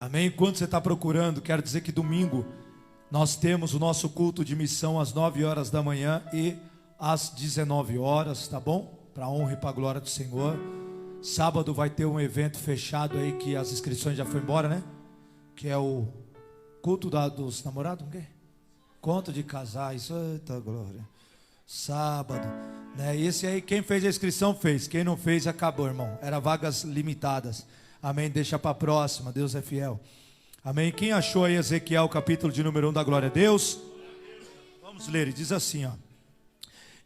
Amém? Enquanto você está procurando, quero dizer que domingo nós temos o nosso culto de missão às 9 horas da manhã e às 19 horas, tá bom? Para a honra e para a glória do Senhor. Sábado vai ter um evento fechado aí que as inscrições já foram embora, né? Que é o culto dos namorados, o quê? Conto de casais, eita glória. Sábado, né? Esse aí, quem fez a inscrição fez, quem não fez acabou, irmão. Era vagas limitadas. Amém, deixa para a próxima, Deus é fiel. Amém, quem achou aí Ezequiel capítulo de número 1 da glória a Deus? Vamos ler, ele diz assim, ó.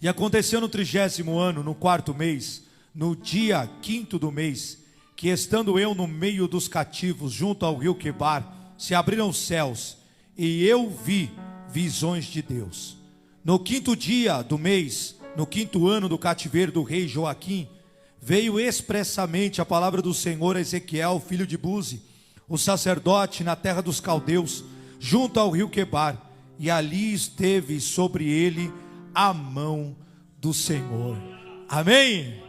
E aconteceu no 30º ano, no 4º mês, no dia 5º do mês, que estando eu no meio dos cativos, junto ao rio Quebar, se abriram os céus, e eu vi visões de Deus. No 5º dia do mês, no 5º ano do cativeiro do rei Joaquim, veio expressamente a palavra do Senhor a Ezequiel, filho de Buzi, o sacerdote na terra dos caldeus, junto ao rio Quebar, e ali esteve sobre ele a mão do Senhor. Amém?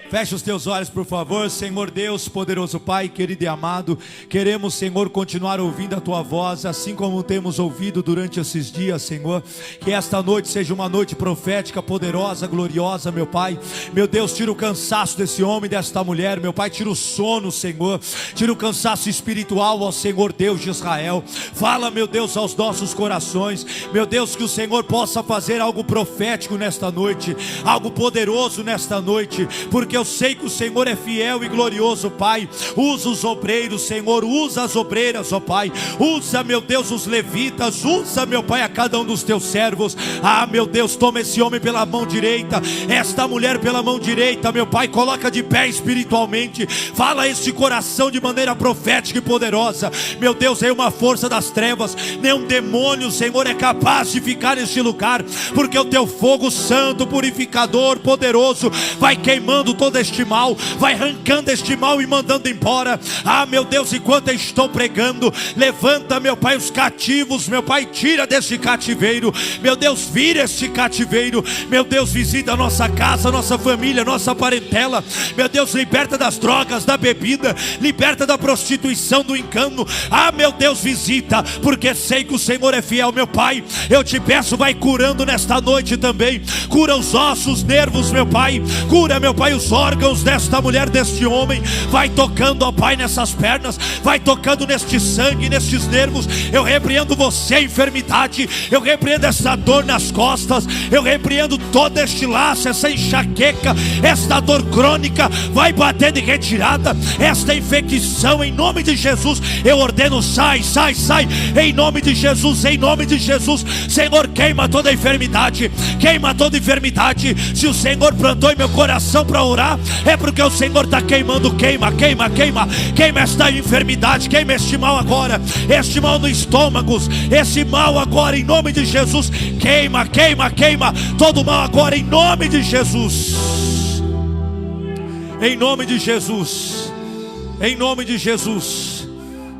Feche os teus olhos, por favor. Senhor Deus, poderoso Pai, querido e amado, queremos, Senhor, continuar ouvindo a Tua voz, assim como temos ouvido durante esses dias, Senhor. Que esta noite seja uma noite profética, poderosa, gloriosa, meu Pai. Meu Deus, tira o cansaço desse homem, desta mulher, meu Pai, tira o sono, Senhor. Tira o cansaço espiritual, ó Senhor Deus de Israel. Fala, meu Deus, aos nossos corações. Meu Deus, que o Senhor possa fazer algo profético nesta noite, algo poderoso nesta noite, porque eu sei que o Senhor é fiel e glorioso, Pai. Usa os obreiros, Senhor, usa as obreiras, ó Pai. Usa, meu Deus, os levitas. Usa, meu Pai, a cada um dos teus servos. Ah, meu Deus, toma esse homem pela mão direita, esta mulher pela mão direita, meu Pai, coloca de pé espiritualmente. Fala este coração de maneira profética e poderosa. Meu Deus, é uma força das trevas, nenhum demônio, Senhor, é capaz de ficar neste lugar, porque o teu fogo santo, purificador, poderoso, vai queimando todo este mal, vai arrancando este mal e mandando embora. Ah, meu Deus, enquanto eu estou pregando, levanta, meu Pai, os cativos, meu Pai, tira deste cativeiro, meu Deus, vira este cativeiro, meu Deus, visita a nossa casa, a nossa família, a nossa parentela, meu Deus, liberta das drogas, da bebida, liberta da prostituição, do engano. Ah, meu Deus, visita, porque sei que o Senhor é fiel, meu Pai. Eu te peço, vai curando nesta noite também, cura os ossos, nervos, meu Pai, cura, meu Pai, os órgãos desta mulher, deste homem. Vai tocando, ó Pai, nessas pernas, vai tocando neste sangue, nestes nervos. Eu repreendo você, enfermidade, eu repreendo essa dor nas costas, eu repreendo todo este laço, essa enxaqueca, esta dor crônica, vai batendo em retirada, esta infecção, em nome de Jesus, eu ordeno, sai, sai, sai, em nome de Jesus, em nome de Jesus. Senhor, queima toda enfermidade, queima toda enfermidade. Se o Senhor plantou em meu coração para orar, é porque o Senhor está queimando. Queima, queima, queima, queima esta enfermidade, queima este mal agora, este mal no estômago, esse mal agora, em nome de Jesus. Queima, queima, queima todo mal agora, em nome de Jesus, em nome de Jesus, em nome de Jesus,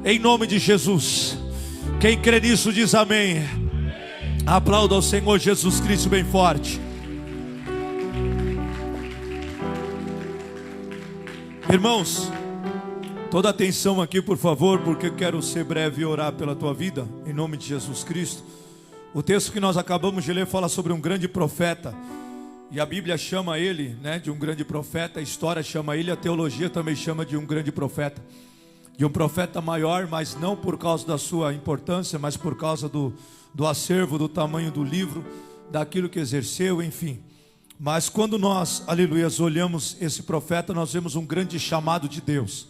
em nome de Jesus. Quem crê nisso diz amém. Aplauda ao Senhor Jesus Cristo bem forte. Irmãos, toda atenção aqui, por favor, porque eu quero ser breve e orar pela tua vida, em nome de Jesus Cristo. O texto que nós acabamos de ler fala sobre um grande profeta, e a Bíblia chama ele, né, de um grande profeta, a história chama ele, a teologia também chama de um grande profeta, de um profeta maior, mas não por causa da sua importância, mas por causa do acervo, do tamanho do livro, daquilo que exerceu, enfim. Mas quando nós, aleluias, olhamos esse profeta, nós vemos um grande chamado de Deus.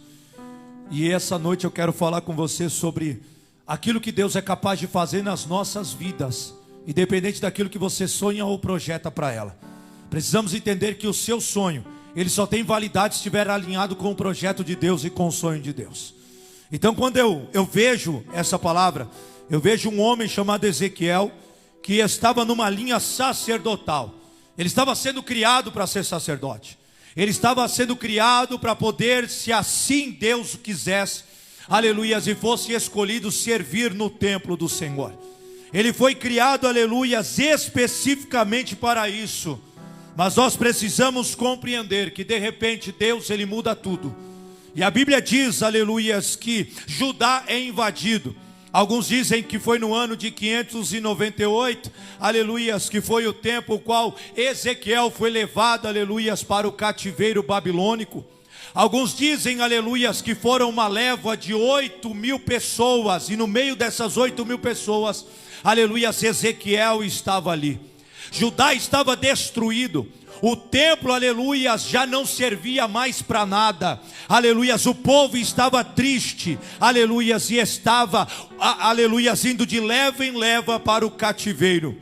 E essa noite eu quero falar com você sobre aquilo que Deus é capaz de fazer nas nossas vidas, independente daquilo que você sonha ou projeta para ela. Precisamos entender que o seu sonho, ele só tem validade se estiver alinhado com o projeto de Deus e com o sonho de Deus. Então quando eu vejo essa palavra, eu vejo um homem chamado Ezequiel, que estava numa linha sacerdotal. Ele estava sendo criado para ser sacerdote. Ele estava sendo criado para poder, se assim Deus quisesse, aleluias, e fosse escolhido servir no templo do Senhor. Ele foi criado, aleluias, especificamente para isso. Mas nós precisamos compreender que de repente Deus, ele muda tudo. E a Bíblia diz, aleluias, que Judá é invadido. Alguns dizem que foi no ano de 598, aleluias, que foi o tempo o qual Ezequiel foi levado, aleluias, para o cativeiro babilônico. Alguns dizem, aleluias, que foram uma leva de 8.000 pessoas, e no meio dessas 8.000 pessoas, aleluias, Ezequiel estava ali. Judá estava destruído. O templo, aleluias, já não servia mais para nada. Aleluias, o povo estava triste. Aleluias, e estava, aleluias, indo de leva em leva para o cativeiro.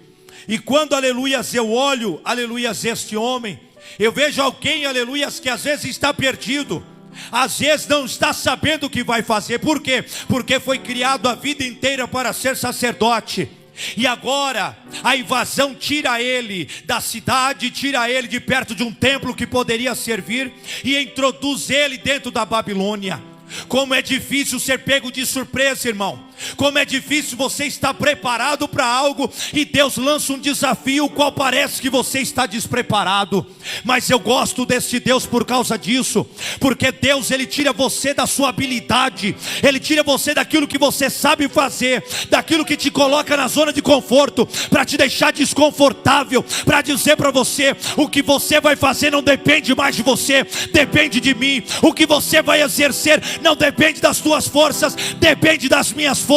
E quando, aleluias, eu olho, aleluias, este homem, eu vejo alguém, aleluias, que às vezes está perdido. Às vezes não está sabendo o que vai fazer. Por quê? Porque foi criado a vida inteira para ser sacerdote. E agora a invasão tira ele da cidade, tira ele de perto de um templo que poderia servir, e introduz ele dentro da Babilônia. Como é difícil ser pego de surpresa, irmão. Como é difícil você estar preparado para algo e Deus lança um desafio, o qual parece que você está despreparado. Mas eu gosto deste Deus por causa disso, porque Deus, Ele tira você da sua habilidade, Ele tira você daquilo que você sabe fazer, daquilo que te coloca na zona de conforto, para te deixar desconfortável, para dizer para você: o que você vai fazer não depende mais de você, depende de mim. O que você vai exercer não depende das tuas forças, depende das minhas forças.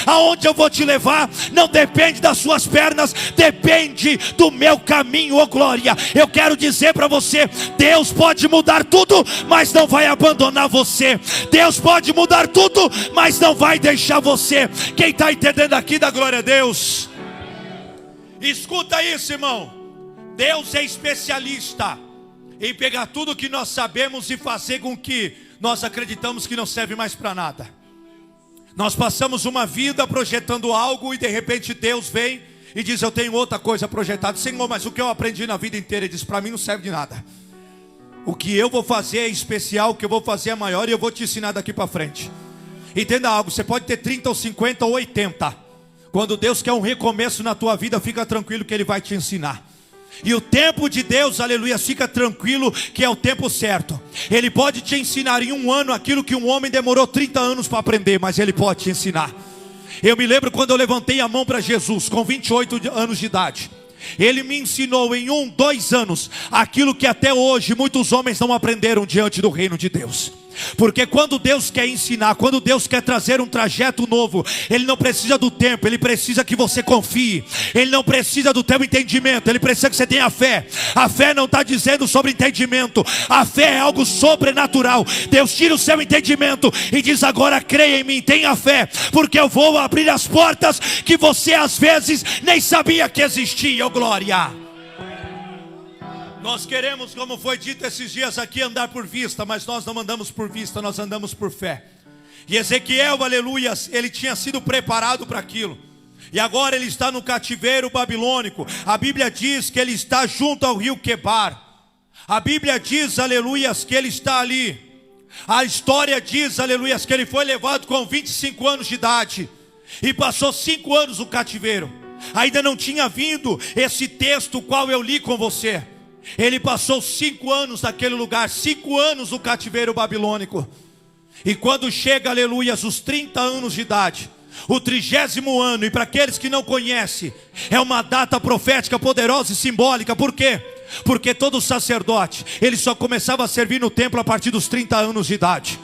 Aonde eu vou te levar não depende das suas pernas, depende do meu caminho, oh glória. Eu quero dizer para você: Deus pode mudar tudo, mas não vai abandonar você. Deus pode mudar tudo, mas não vai deixar você. Quem está entendendo aqui, dá glória a Deus. Escuta isso, irmão. Deus é especialista em pegar tudo que nós sabemos e fazer com que nós acreditamos que não serve mais para nada. Nós passamos uma vida projetando algo e de repente Deus vem e diz: eu tenho outra coisa projetada. Senhor, mas o que eu aprendi na vida inteira? Ele diz: para mim não serve de nada. O que eu vou fazer é especial, o que eu vou fazer é maior, e eu vou te ensinar daqui para frente. Entenda algo, você pode ter 30 ou 50 ou 80. Quando Deus quer um recomeço na tua vida, fica tranquilo que Ele vai te ensinar. E o tempo de Deus, aleluia, fica tranquilo que é o tempo certo. Ele pode te ensinar em um ano aquilo que um homem demorou 30 anos para aprender, mas Ele pode te ensinar. Eu me lembro quando eu levantei a mão para Jesus com 28 anos de idade. Ele me ensinou em 1, 2 anos aquilo que até hoje muitos homens não aprenderam diante do reino de Deus. Porque quando Deus quer ensinar, quando Deus quer trazer um trajeto novo, Ele não precisa do tempo, Ele precisa que você confie. Ele não precisa do teu entendimento, Ele precisa que você tenha fé. A fé não está dizendo sobre entendimento, a fé é algo sobrenatural. Deus tira o seu entendimento e diz: agora creia em mim, tenha fé, porque eu vou abrir as portas que você às vezes nem sabia que existia. Oh glória! Nós queremos, como foi dito esses dias aqui, andar por vista, mas nós não andamos por vista, nós andamos por fé. E Ezequiel, aleluias, ele tinha sido preparado para aquilo. E agora ele está no cativeiro babilônico. A Bíblia diz que ele está junto ao rio Quebar. A Bíblia diz, aleluias, que ele está ali. A história diz, aleluias, que ele foi levado com 25 anos de idade. E passou 5 anos no cativeiro. Ainda não tinha vindo esse texto qual eu li com você. Ele passou 5 anos naquele lugar, 5 anos no cativeiro babilônico. E quando chega, aleluias, os 30 anos de idade, o 30º ano, e para aqueles que não conhecem, é uma data profética poderosa e simbólica. Por quê? Porque todo sacerdote, ele só começava a servir no templo a partir dos 30 anos de idade.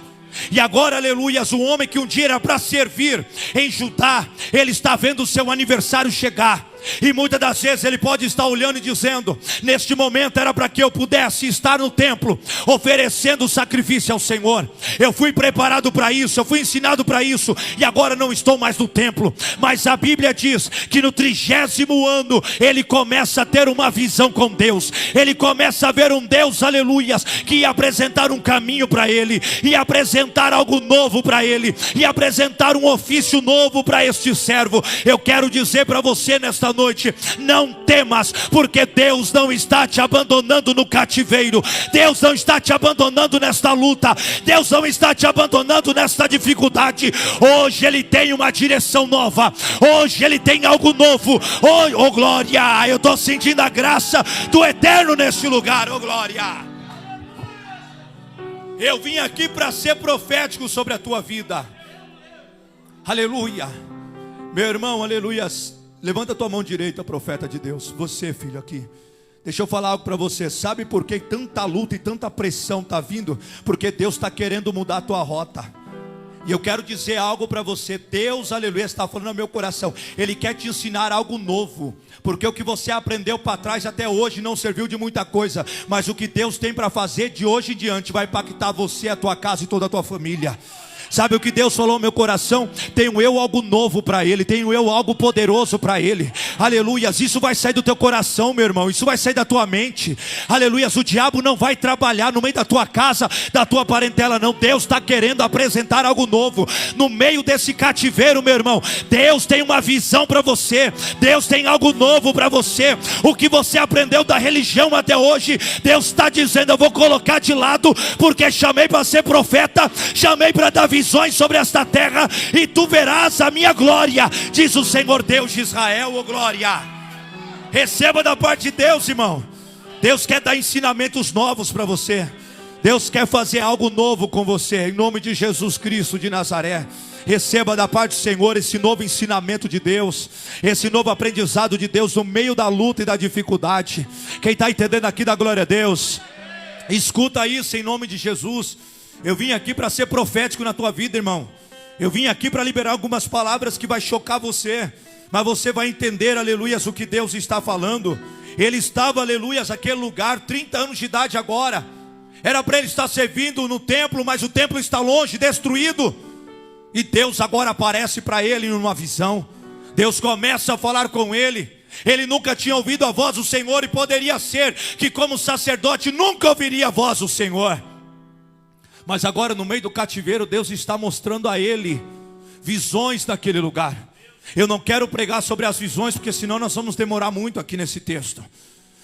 E agora, aleluias, o homem que um dia era para servir em Judá, ele está vendo o seu aniversário chegar. E muitas das vezes ele pode estar olhando e dizendo: neste momento era para que eu pudesse estar no templo oferecendo sacrifício ao Senhor. Eu fui preparado para isso, eu fui ensinado para isso, e agora não estou mais no templo. Mas a Bíblia diz que no 30º ano ele começa a ter uma visão com Deus. Ele começa a ver um Deus, aleluias, que ia apresentar um caminho para ele, ia apresentar algo novo para ele, ia apresentar um ofício novo para este servo. Eu quero dizer para você nesta noite: não temas, porque Deus não está te abandonando no cativeiro. Deus não está te abandonando nesta luta. Deus não está te abandonando nesta dificuldade. Hoje Ele tem uma direção nova. Hoje Ele tem algo novo. Oh glória, eu estou sentindo a graça do Eterno neste lugar. Oh glória. Eu vim aqui para ser profético sobre a tua vida. Aleluia. Meu irmão, aleluia. Levanta a tua mão direita, profeta de Deus. Você, filho, aqui. Deixa eu falar algo para você. Sabe por que tanta luta e tanta pressão está vindo? Porque Deus está querendo mudar a tua rota. E eu quero dizer algo para você. Deus, aleluia, está falando no meu coração. Ele quer te ensinar algo novo. Porque o que você aprendeu para trás até hoje não serviu de muita coisa. Mas o que Deus tem para fazer de hoje em diante vai impactar você, a tua casa e toda a tua família. Sabe o que Deus falou no meu coração? Tenho eu algo novo para Ele, tenho eu algo poderoso para Ele. Aleluias, isso vai sair do teu coração, meu irmão, isso vai sair da tua mente. Aleluias, o diabo não vai trabalhar no meio da tua casa, da tua parentela, não. Deus está querendo apresentar algo novo no meio desse cativeiro, meu irmão. Deus tem uma visão para você, Deus tem algo novo para você. O que você aprendeu da religião até hoje, Deus está dizendo: eu vou colocar de lado, porque chamei para ser profeta, chamei para dar visões sobre esta terra, e tu verás a minha glória, diz o Senhor Deus de Israel. Oh glória, receba da parte de Deus, irmão. Deus quer dar ensinamentos novos para você. Deus quer fazer algo novo com você, em nome de Jesus Cristo de Nazaré. Receba da parte do Senhor esse novo ensinamento de Deus, esse novo aprendizado de Deus no meio da luta e da dificuldade. Quem está entendendo aqui, dá glória a Deus. Escuta isso em nome de Jesus. Eu vim aqui para ser profético na tua vida, irmão. Eu vim aqui para liberar algumas palavras que vai chocar você, mas você vai entender, aleluias, o que Deus está falando. Ele estava, aleluias, naquele lugar, 30 anos de idade agora. Era para ele estar servindo no templo, mas o templo está longe, destruído. E Deus agora aparece para ele numa visão. Deus começa a falar com ele. Ele nunca tinha ouvido a voz do Senhor, e poderia ser que como sacerdote nunca ouviria a voz do Senhor. Mas agora no meio do cativeiro, Deus está mostrando a ele visões daquele lugar. Eu não quero pregar sobre as visões, porque senão nós vamos demorar muito aqui nesse texto.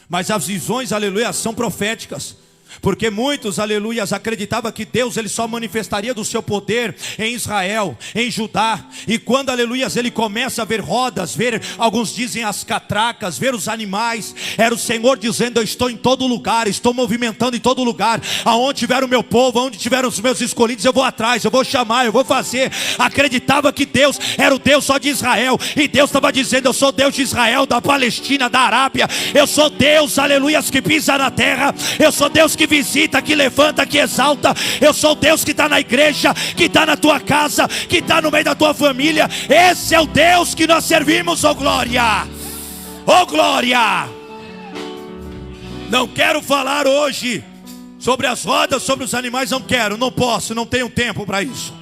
Mas as visões, aleluia, são proféticas. Porque muitos, aleluias, acreditavam que Deus ele só manifestaria do seu poder em Israel, em Judá. E quando, aleluias, ele começa a ver rodas, ver, alguns dizem as catracas, ver os animais, era o Senhor dizendo: eu estou em todo lugar, estou movimentando em todo lugar. Aonde tiver o meu povo, aonde tiver os meus escolhidos, eu vou atrás, eu vou chamar, eu vou fazer. Acreditava que Deus era o Deus só de Israel, e Deus estava dizendo: eu sou Deus de Israel, da Palestina, da Arábia. Eu sou Deus, aleluias, que pisa na terra. Eu sou Deus que visita, que levanta, que exalta. Eu sou Deus que está na igreja, que está na tua casa, que está no meio da tua família. Esse é o Deus que nós servimos. Oh glória, oh glória. Não quero falar hoje sobre as rodas, sobre os animais. Não quero, não posso, não tenho tempo para isso.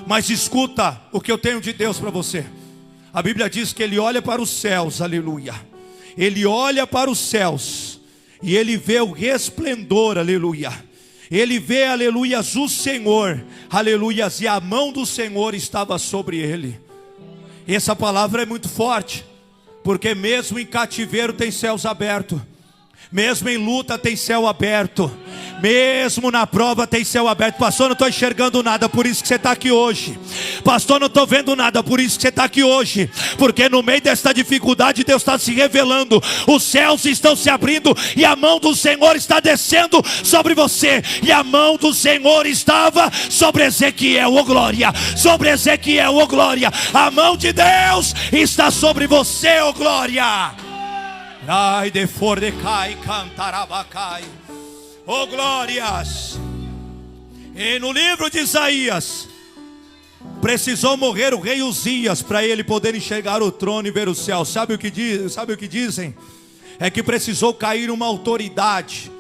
Mas escuta o que eu tenho de Deus para você. A Bíblia diz que Ele olha para os céus, aleluia. Ele olha para os céus e Ele vê o resplendor, aleluia. Ele vê, aleluias, o Senhor, aleluias, e a mão do Senhor estava sobre ele. Essa palavra é muito forte, porque mesmo em cativeiro tem céus abertos, mesmo em luta tem céu aberto, mesmo na prova tem céu aberto. Pastor, não estou enxergando nada, por isso que você está aqui hoje. Pastor, não estou vendo nada, por isso que você está aqui hoje. Porque no meio desta dificuldade Deus está se revelando. Os céus estão se abrindo e a mão do Senhor está descendo sobre você. E a mão do Senhor estava sobre Ezequiel, oh glória. Sobre Ezequiel, oh glória. A mão de Deus está sobre você, oh glória. Ai de fordecai cantarabacai. Oh glórias. E no livro de Isaías, precisou morrer o rei Uzias para ele poder enxergar o trono e ver o céu. Sabe o que dizem? É que precisou cair uma autoridade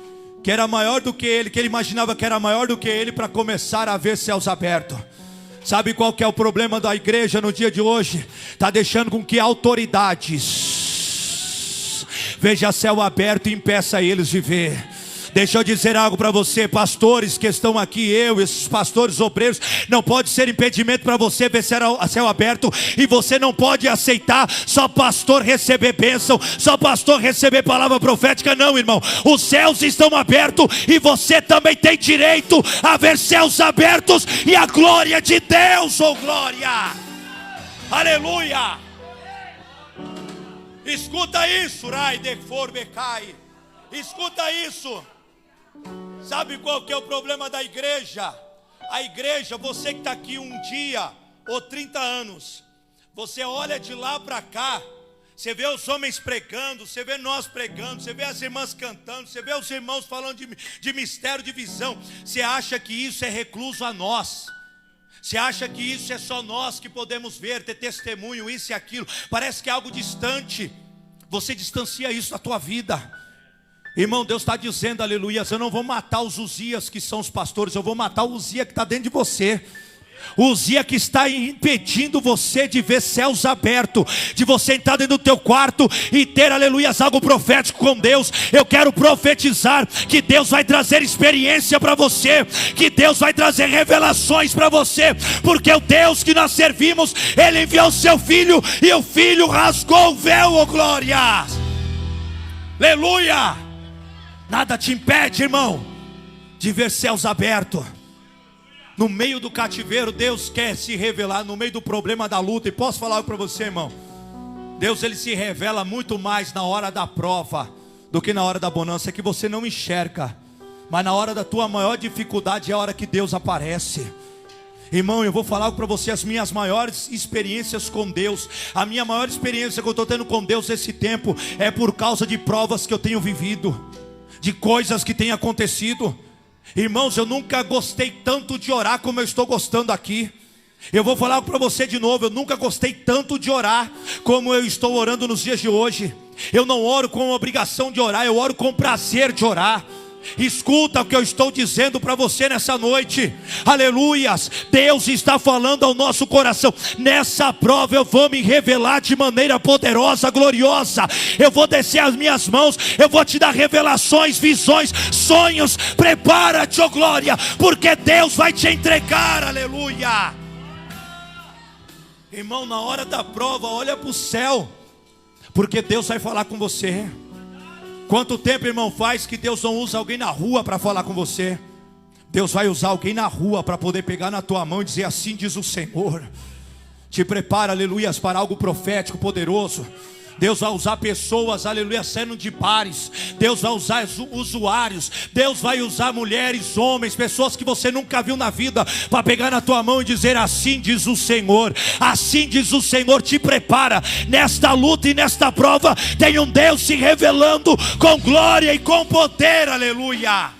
que era maior do que ele imaginava que era maior do que ele, para começar a ver céus abertos. Sabe qual que é o problema da igreja no dia de hoje? Está deixando com que autoridades veja céu aberto e impeça eles de ver. Deixa eu dizer algo para você, pastores que estão aqui, esses pastores obreiros, não pode ser impedimento para você ver céu aberto. E você não pode aceitar só pastor receber bênção, só pastor receber palavra profética. Não, irmão, os céus estão abertos e você também tem direito a ver céus abertos e a glória de Deus. Oh glória, aleluia. Escuta isso, Rai de Forbecai. Escuta isso. Sabe qual que é o problema da igreja? A igreja, você que está aqui um dia ou 30 anos, você olha de lá para cá, você vê os homens pregando, você vê nós pregando, você vê as irmãs cantando, você vê os irmãos falando de mistério, de visão. Você acha que isso é recluso a nós? Você acha que isso é só nós que podemos ver, ter testemunho, isso e aquilo? Parece que é algo distante. Você distancia isso da tua vida. Irmão, Deus está dizendo, aleluia, eu não vou matar os Uzias que são os pastores, eu vou matar o Uzia que está dentro de você. O Uzia que está impedindo você de ver céus abertos, de você entrar dentro do teu quarto e ter, aleluia, algo profético com Deus. Eu quero profetizar que Deus vai trazer experiência para você, que Deus vai trazer revelações para você, porque o Deus que nós servimos, Ele enviou o seu Filho, e o Filho rasgou o véu, oh glória, aleluia. Nada te impede, irmão, de ver céus abertos. No meio do cativeiro, Deus quer se revelar. No meio do problema, da luta. E posso falar algo para você, irmão? Deus, Ele se revela muito mais na hora da prova do que na hora da bonança. É que você não enxerga, mas na hora da tua maior dificuldade é a hora que Deus aparece. Irmão, eu vou falar algo para você. As minhas maiores experiências com Deus, a minha maior experiência que eu estou tendo com Deus esse tempo, é por causa de provas que eu tenho vivido, de coisas que têm acontecido. Irmãos, eu nunca gostei tanto de orar como eu estou gostando aqui. Eu vou falar para você de novo, eu nunca gostei tanto de orar como eu estou orando nos dias de hoje. Eu não oro com obrigação de orar, eu oro com prazer de orar. Escuta o que eu estou dizendo para você nessa noite, aleluias. Deus está falando ao nosso coração. Nessa prova eu vou me revelar de maneira poderosa, gloriosa. Eu vou descer as minhas mãos, eu vou te dar revelações, visões, sonhos. Prepara-te, oh glória, porque Deus vai te entregar, aleluia. Irmão, na hora da prova, olha para o céu, porque Deus vai falar com você. Quanto tempo, irmão, faz que Deus não usa alguém na rua para falar com você? Deus vai usar alguém na rua para poder pegar na tua mão e dizer: assim diz o Senhor. Te prepara, aleluias, para algo profético, poderoso. Deus vai usar pessoas, aleluia, saindo de bares. Deus vai usar usuários. Deus vai usar mulheres, homens, pessoas que você nunca viu na vida, para pegar na tua mão e dizer: assim diz o Senhor. Assim diz o Senhor. Te prepara. Nesta luta e nesta prova tem um Deus se revelando com glória e com poder, aleluia.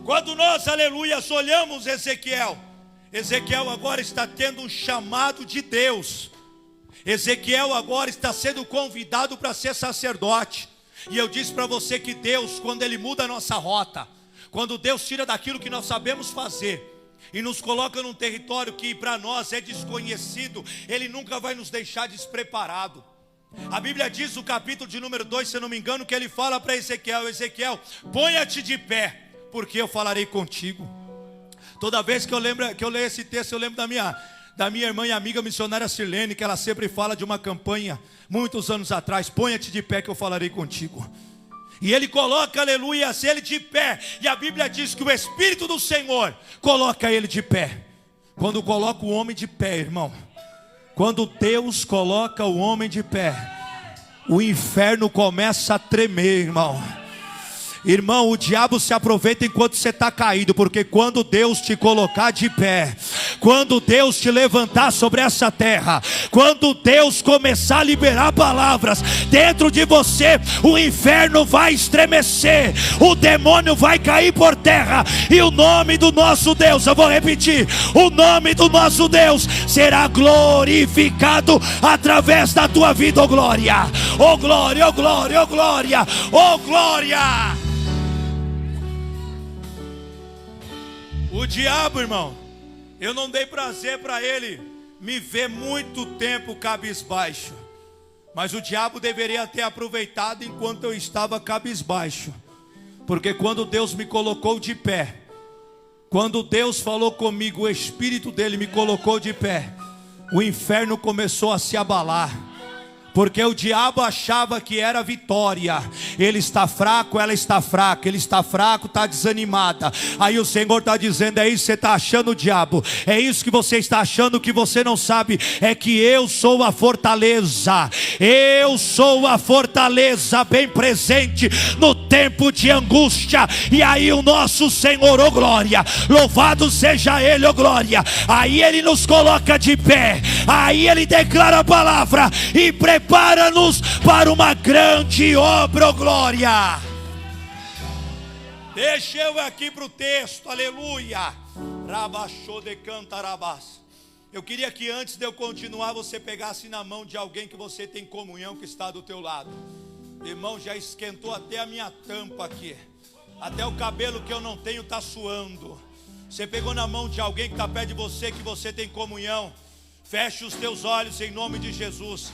Quando nós, aleluia, olhamos Ezequiel agora está tendo um chamado de Deus. Ezequiel agora está sendo convidado para ser sacerdote. E eu disse para você que Deus, quando Ele muda a nossa rota, quando Deus tira daquilo que nós sabemos fazer e nos coloca num território que para nós é desconhecido, Ele nunca vai nos deixar despreparado. A Bíblia diz no capítulo de número 2, se eu não me engano, que Ele fala para Ezequiel: Ezequiel, ponha-te de pé, porque eu falarei contigo. Toda vez que eu leio esse texto, eu lembro da minha irmã e amiga missionária Sirlene, que ela sempre fala de uma campanha, muitos anos atrás: ponha-te de pé que eu falarei contigo. E ele coloca, aleluia, ele de pé, e a Bíblia diz que o Espírito do Senhor coloca ele de pé. Quando coloca o homem de pé, irmão, quando Deus coloca o homem de pé, o inferno começa a tremer, irmão. Irmão, o diabo se aproveita enquanto você está caído, porque quando Deus te colocar de pé, quando Deus te levantar sobre essa terra, quando Deus começar a liberar palavras dentro de você, o inferno vai estremecer, o demônio vai cair por terra, e o nome do nosso Deus, eu vou repetir, o nome do nosso Deus será glorificado através da tua vida, oh glória, oh glória, oh glória, oh glória, oh glória. O diabo, irmão, eu não dei prazer para ele me ver muito tempo cabisbaixo, mas o diabo deveria ter aproveitado enquanto eu estava cabisbaixo, porque quando Deus me colocou de pé, quando Deus falou comigo, o Espírito dele me colocou de pé, o inferno começou a se abalar, porque o diabo achava que era vitória. Ele está fraco, ela está fraca, ele está fraco, está desanimada. Aí o Senhor está dizendo: é isso que você está achando, diabo, é isso que você está achando, que você não sabe, é que eu sou a fortaleza. Eu sou a fortaleza bem presente no tempo de angústia. E aí o nosso Senhor, oh glória, louvado seja Ele, oh glória, aí Ele nos coloca de pé, aí Ele declara a palavra e prepara-nos para uma grande obra, oh glória. Deixa eu aqui para o texto, aleluia. Rabachou de cantarabás. Eu queria que antes de eu continuar, você pegasse na mão de alguém que você tem comunhão, que está do teu lado. Irmão, já esquentou até a minha tampa aqui, até o cabelo que eu não tenho está suando. Você pegou na mão de alguém que está perto de você, que você tem comunhão. Feche os teus olhos em nome de Jesus.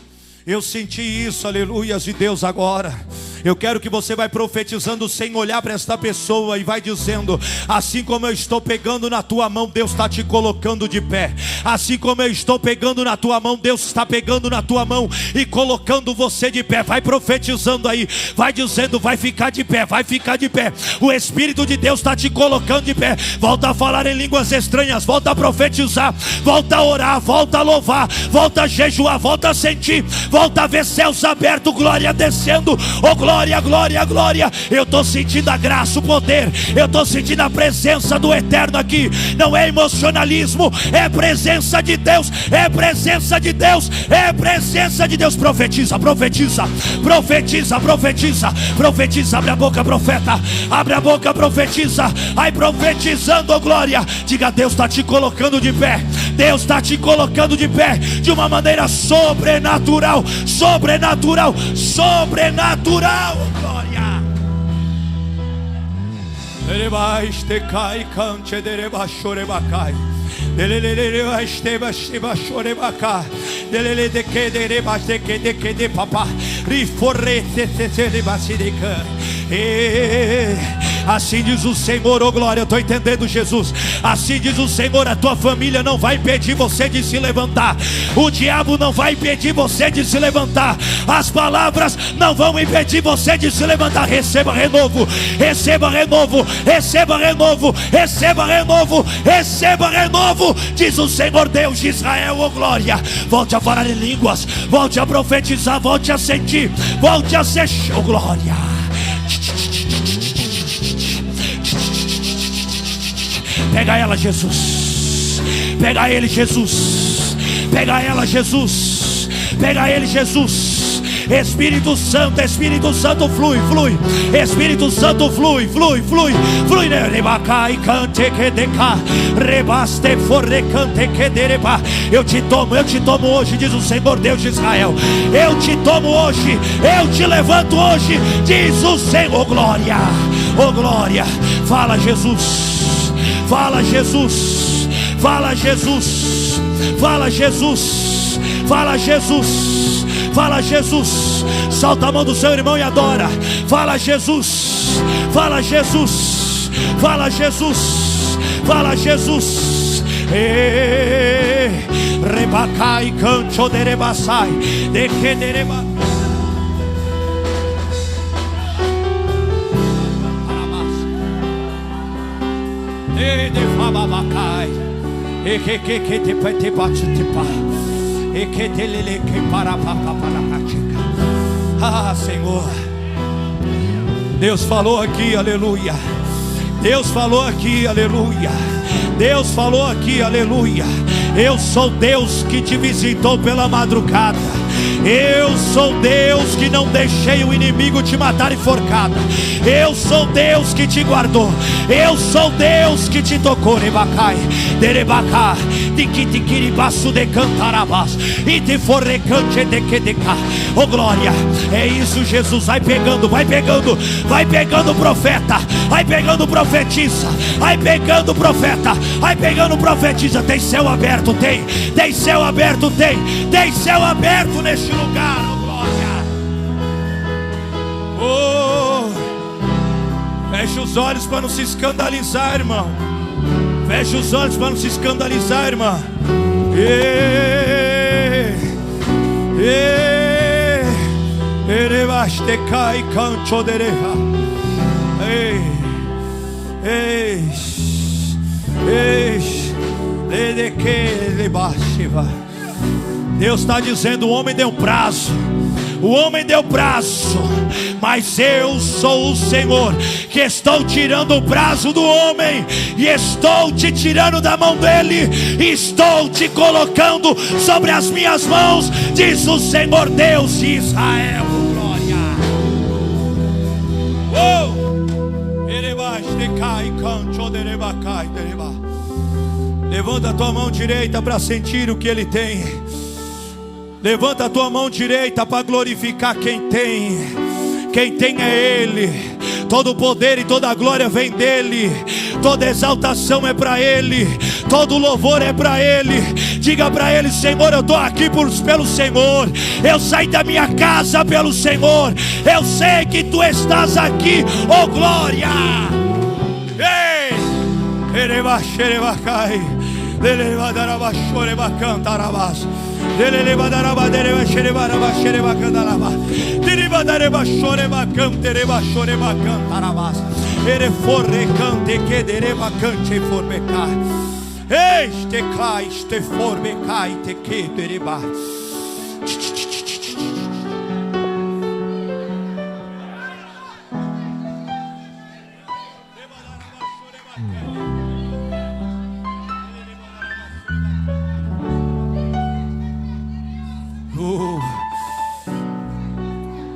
Eu senti isso, aleluias de Deus agora. Eu quero que você vai profetizando sem olhar para esta pessoa e vai dizendo: assim como eu estou pegando na tua mão, Deus está te colocando de pé. Assim como eu estou pegando na tua mão, Deus está pegando na tua mão e colocando você de pé. Vai profetizando aí, vai dizendo: vai ficar de pé, vai ficar de pé. O Espírito de Deus está te colocando de pé. Volta a falar em línguas estranhas, volta a profetizar, volta a orar, volta a louvar, volta a jejuar, volta a sentir, volta a ver céus abertos, glória descendo, oh glória, glória, glória. Eu estou sentindo a graça, o poder, eu estou sentindo a presença do Eterno aqui. Não é emocionalismo, é presença de Deus, é presença de Deus, é presença de Deus. Profetiza, profetiza, profetiza, profetiza, profetiza. Abre a boca, profeta, abre a boca, profetiza. Aí profetizando, oh glória, diga: Deus está te colocando de pé, Deus está te colocando de pé de uma maneira sobrenatural, sobrenatural, sobrenatural, oh glória. Assim diz o Senhor, oh glória. Eu estou entendendo, Jesus. Assim diz o Senhor: a tua família não vai impedir você de se levantar, o diabo não vai impedir você de se levantar, as palavras não vão impedir você de se levantar. Receba renovo, receba renovo, receba renovo, receba renovo, receba renovo, diz o Senhor Deus de Israel, oh glória. Volte a falar em línguas, volte a profetizar, volte a sentir, volte a ser, oh glória. Pega ela, Jesus. Pega ele, Jesus. Pega ela, Jesus. Pega ele, Jesus. Espírito Santo, Espírito Santo, flui, flui. Espírito Santo, flui, flui, flui, flui. Rebacai, cante que deca, rebaste forre cante que dereba. Eu te tomo hoje, diz o Senhor Deus de Israel. Eu te tomo hoje, eu te levanto hoje, diz o Senhor. Oh glória, oh glória. Fala, Jesus. Fala, Jesus. Fala, Jesus. Fala, Jesus. Fala, Jesus. Fala, Jesus. Solta a mão do seu irmão e adora. Fala, Jesus. Fala, Jesus. Fala, Jesus. Fala, Jesus. Rebacai, cancho de rebassai, de que de reba. De fababacai, e que te pete patipa, e que te lele que para papapacatica. Ah, Senhor, Deus falou aqui, aleluia. Deus falou aqui, aleluia. Deus falou aqui, aleluia. Eu sou Deus que te visitou pela madrugada. Eu sou Deus que não deixei o inimigo te matar enforcada. Eu sou Deus que te guardou. Eu sou Deus que te tocou. Rebacai, derebacá, tiquitiquiribaço de cantarabás, e te forrecante de que deca. Oh glória, é isso, Jesus. Vai pegando, vai pegando, vai pegando profeta, vai pegando profetisa, vai pegando profeta, vai pegando profetisa. Tem céu aberto, tem céu aberto, tem céu aberto neste lugar, oh glória. Oh, feche os olhos para não se escandalizar, irmão. Feche os olhos para não se escandalizar, irmã. Erebastecai canchodereha. Ei, Deus está dizendo: o homem deu prazo, o homem deu prazo, mas eu sou o Senhor que estou tirando o prazo do homem e estou te tirando da mão dele, e estou te colocando sobre as minhas mãos, diz o Senhor Deus de Israel. Glória. Levanta a tua mão direita para sentir o que ele tem. Levanta a tua mão direita para glorificar quem tem. Quem tem é ele. Todo o poder e toda a glória vem dele. Toda exaltação é para ele. Todo louvor é para ele. Diga para ele: Senhor, eu estou aqui pelo Senhor. Eu saí da minha casa pelo Senhor. Eu sei que tu estás aqui, oh glória. Ei!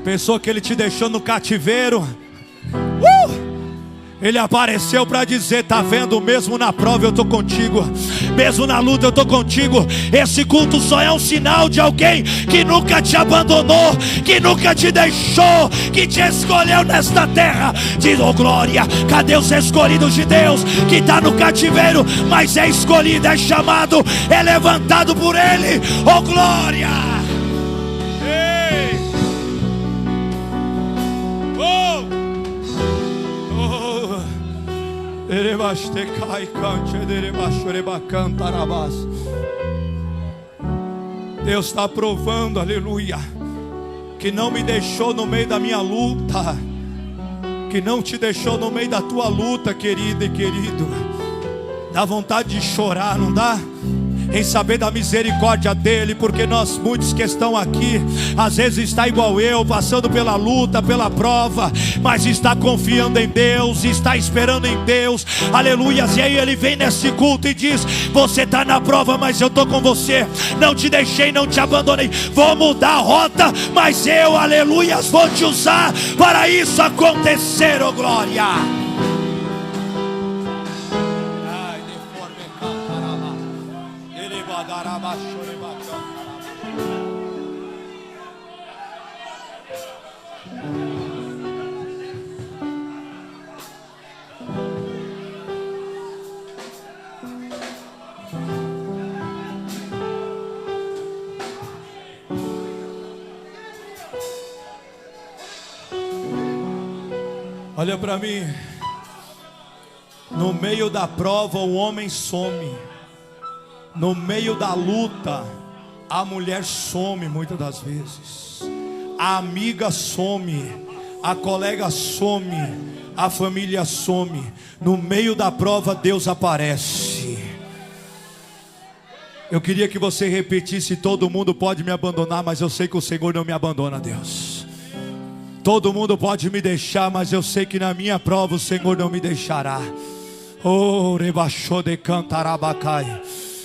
Pensou que ele te deixou no cativeiro? Ele apareceu para dizer: tá vendo, mesmo na prova eu estou contigo, mesmo na luta eu estou contigo. Esse culto só é um sinal de alguém que nunca te abandonou, que nunca te deixou, que te escolheu nesta terra. Diz: oh glória. Cadê os escolhidos de Deus que está no cativeiro, mas é escolhido, é chamado, é levantado por ele? Oh glória. Ei. Deus está provando, aleluia, que não me deixou no meio da minha luta, que não te deixou no meio da tua luta, querida e querido. Dá vontade de chorar, não dá? Em saber da misericórdia dele, porque nós muitos que estão aqui, às vezes está igual eu, passando pela luta, pela prova, mas está confiando em Deus, está esperando em Deus, aleluias. E aí ele vem nesse culto e diz: você está na prova, mas eu estou com você, não te deixei, não te abandonei, vou mudar a rota, mas eu, aleluias, vou te usar para isso acontecer, oh glória. Olha para mim. No meio da prova o homem some. No meio da luta a mulher some muitas das vezes. A amiga some, a colega some, a família some. No meio da prova Deus aparece. Eu queria que você repetisse: todo mundo pode me abandonar, mas eu sei que o Senhor não me abandona, Deus. Todo mundo pode me deixar, mas eu sei que na minha prova o Senhor não me deixará. Oh, rebaixou de cantarabacai.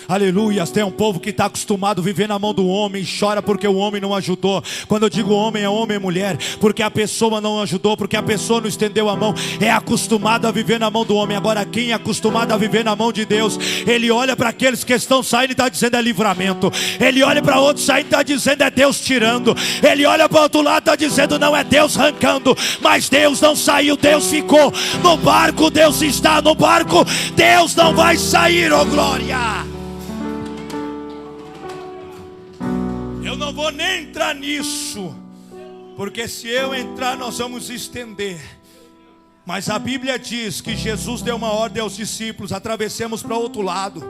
Aleluias. Tem um povo que está acostumado a viver na mão do homem e chora porque o homem não ajudou. Quando eu digo homem, é homem e mulher, porque a pessoa não ajudou, porque a pessoa não estendeu a mão. É acostumado a viver na mão do homem. Agora quem é acostumado a viver na mão de Deus, ele olha para aqueles que estão saindo e está dizendo: é livramento. Ele olha para outros saindo e está dizendo: é Deus tirando. Ele olha para o outro lado e está dizendo: não, é Deus arrancando. Mas Deus não saiu, Deus ficou no barco. Deus está no barco, Deus não vai sair, oh glória. Eu não vou nem entrar nisso, porque se eu entrar nós vamos estender. Mas a Bíblia diz que Jesus deu uma ordem aos discípulos: atravessemos para o outro lado.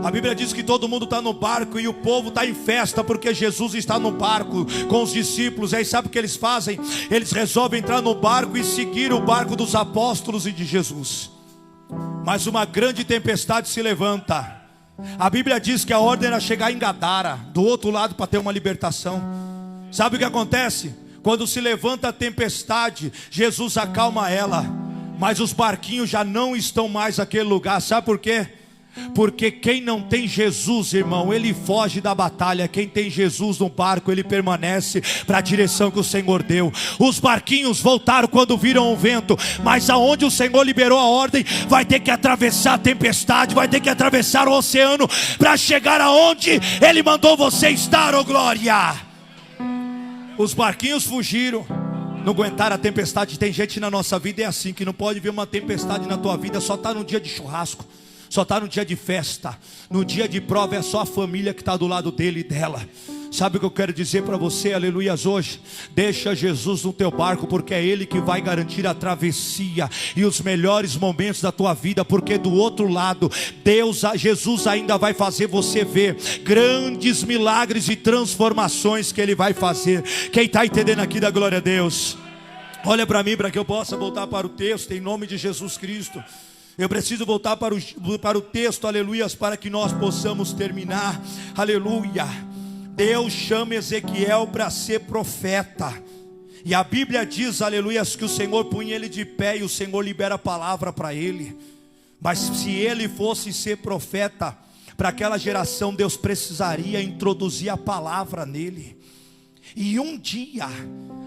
A Bíblia diz que todo mundo está no barco e o povo está em festa porque Jesus está no barco com os discípulos. Aí sabe o que eles fazem? Eles resolvem entrar no barco e seguir o barco dos apóstolos e de Jesus. Mas uma grande tempestade se levanta. A Bíblia diz que a ordem era chegar em Gadara, do outro lado, para ter uma libertação. Sabe o que acontece? Quando se levanta a tempestade, Jesus acalma ela, mas os barquinhos já não estão mais naquele lugar. Sabe por quê? Porque quem não tem Jesus, irmão, ele foge da batalha. Quem tem Jesus no barco, ele permanece para a direção que o Senhor deu. Os barquinhos voltaram quando viram o vento, mas aonde o Senhor liberou a ordem, vai ter que atravessar a tempestade, vai ter que atravessar o oceano para chegar aonde Ele mandou você estar, oh glória. Os barquinhos fugiram, não aguentaram a tempestade. Tem gente na nossa vida é assim, que não pode ver uma tempestade na tua vida, só está no dia de churrasco, só está no dia de festa. No dia de prova é só a família que está do lado dele e dela. Sabe o que eu quero dizer para você, aleluias, hoje? Deixa Jesus no teu barco, porque é Ele que vai garantir a travessia e os melhores momentos da tua vida. Porque do outro lado, Jesus ainda vai fazer você ver grandes milagres e transformações que Ele vai fazer. Quem está entendendo aqui, da glória a Deus? Olha para mim, para que eu possa voltar para o texto, em nome de Jesus Cristo. Eu preciso voltar para o texto, aleluias, para que nós possamos terminar, aleluia. Deus chama Ezequiel para ser profeta, e a Bíblia diz, aleluias, que o Senhor punha ele de pé e o Senhor libera a palavra para ele. Mas se ele fosse ser profeta para aquela geração, Deus precisaria introduzir a palavra nele. E um dia,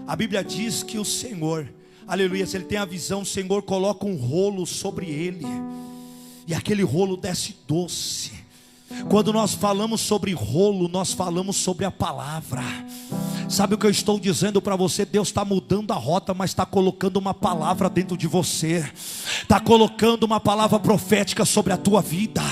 a Bíblia diz que o Senhor, aleluia, se ele tem a visão, o Senhor coloca um rolo sobre ele, e aquele rolo desce doce. Quando nós falamos sobre rolo, nós falamos sobre a palavra. Sabe o que eu estou dizendo para você? Deus está mudando a rota, mas está colocando uma palavra dentro de você, está colocando uma palavra profética sobre a tua vida.